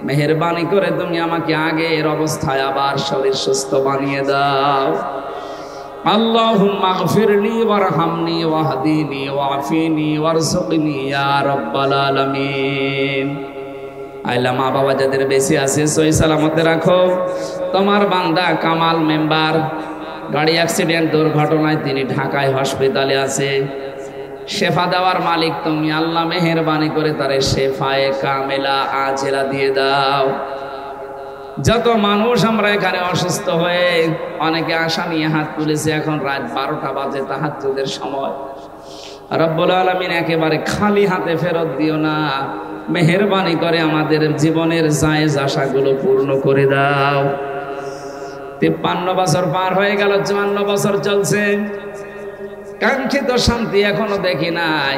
মেহেরবানি করে তুমি আমাকে আগের অবস্থায় আবার শরীর সুস্থ বানিয়ে দাও। আল্লাহুম্মা গফিরলি ওয়ারহামনি ওয়াহদিনি ওয়াফিনি ওয়ারযুকনি ইয়া রাব্বাল আলামিন। আল্লাহ মা বাবা যাদের বেঁচে আছে সহি সালামতে রাখো। তোমার বান্দা কামাল মেম্বার গাড়ি অ্যাক্সিডেন্ট দুর্ঘটনায় তিনি ঢাকায় হসপিটালে আছে। শেফা দেওয়ার মালিক তুমি আল্লাহ, মেহেরবানি করে তারে শেফায়ে কামেলা আজেলা দিয়ে দাও। যত মানুষ আমরা এখানে অসুস্থ হয়ে অনেকে আশা নিয়ে হাত তুলেছে, এখন রাত 12টা বাজে তাহাজ্জুদের সময়। রব্বুল আলামিন একেবারে খালি হাতে ফেরত দিও না, মেহেরবানি করে আমাদের জীবনের জায়েজ আশাগুলো পূর্ণ করে দাও। 53 বছর পার হয়ে গেল, 54 বছর চলছে, কাঙ্ক্ষিত শান্তি এখনো দেখি নাই।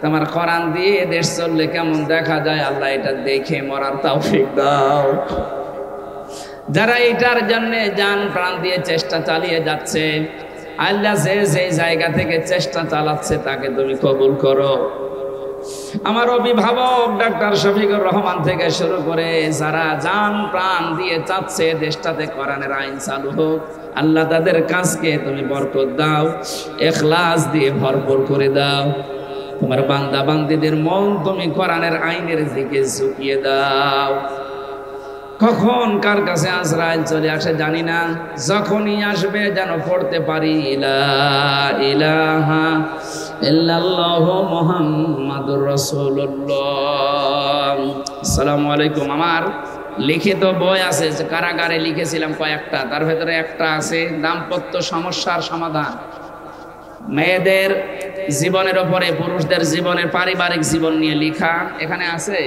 তোমার কোরআন দিয়ে দেশ চললে কেমন দেখা যায় আল্লাহ এটা দেখে মরার তৌফিক দাও। যারা এটার জন্য জান প্রাণ দিয়ে চেষ্টা চালিয়ে যাচ্ছে, আল্লাহ যে জায়গা থেকে চেষ্টা চালাচ্ছে তাকে তুমি কবুল করো। আমার অভিভাবক ডাক্তার শফিকুর রহমান থেকে শুরু করে যারা জান প্রাণ দিয়ে চাচ্ছে দেশটাতে কোরআনের আইন চালু হোক, আল্লাহ তাদের কাজকে তুমি বরকত দাও, ইখলাস দিয়ে ভরপুর করে দাও। তোমার বান্দা বান্দীদের মন তুমি কোরআনের আইনের দিকে ঝুঁকিয়ে দাও। কখন কার কাছে আজরাইল চলে আসে জানি না, যখনই আসবে যেন পড়তে পারি লা ইলাহা ইল্লাল্লাহু মুহাম্মাদুর রাসূলুল্লাহ। আসসালামু আলাইকুম। আমার লিখিত বই আছে, কারাগারে লিখেছিলাম কয়েকটা, তার ভেতরে একটা আছে দাম্পত্য সমস্যার সমাধান। মেয়েদের জীবনের উপরে পুরুষদের জীবনের পারিবারিক জীবন নিয়ে লেখা, এখানে আছে।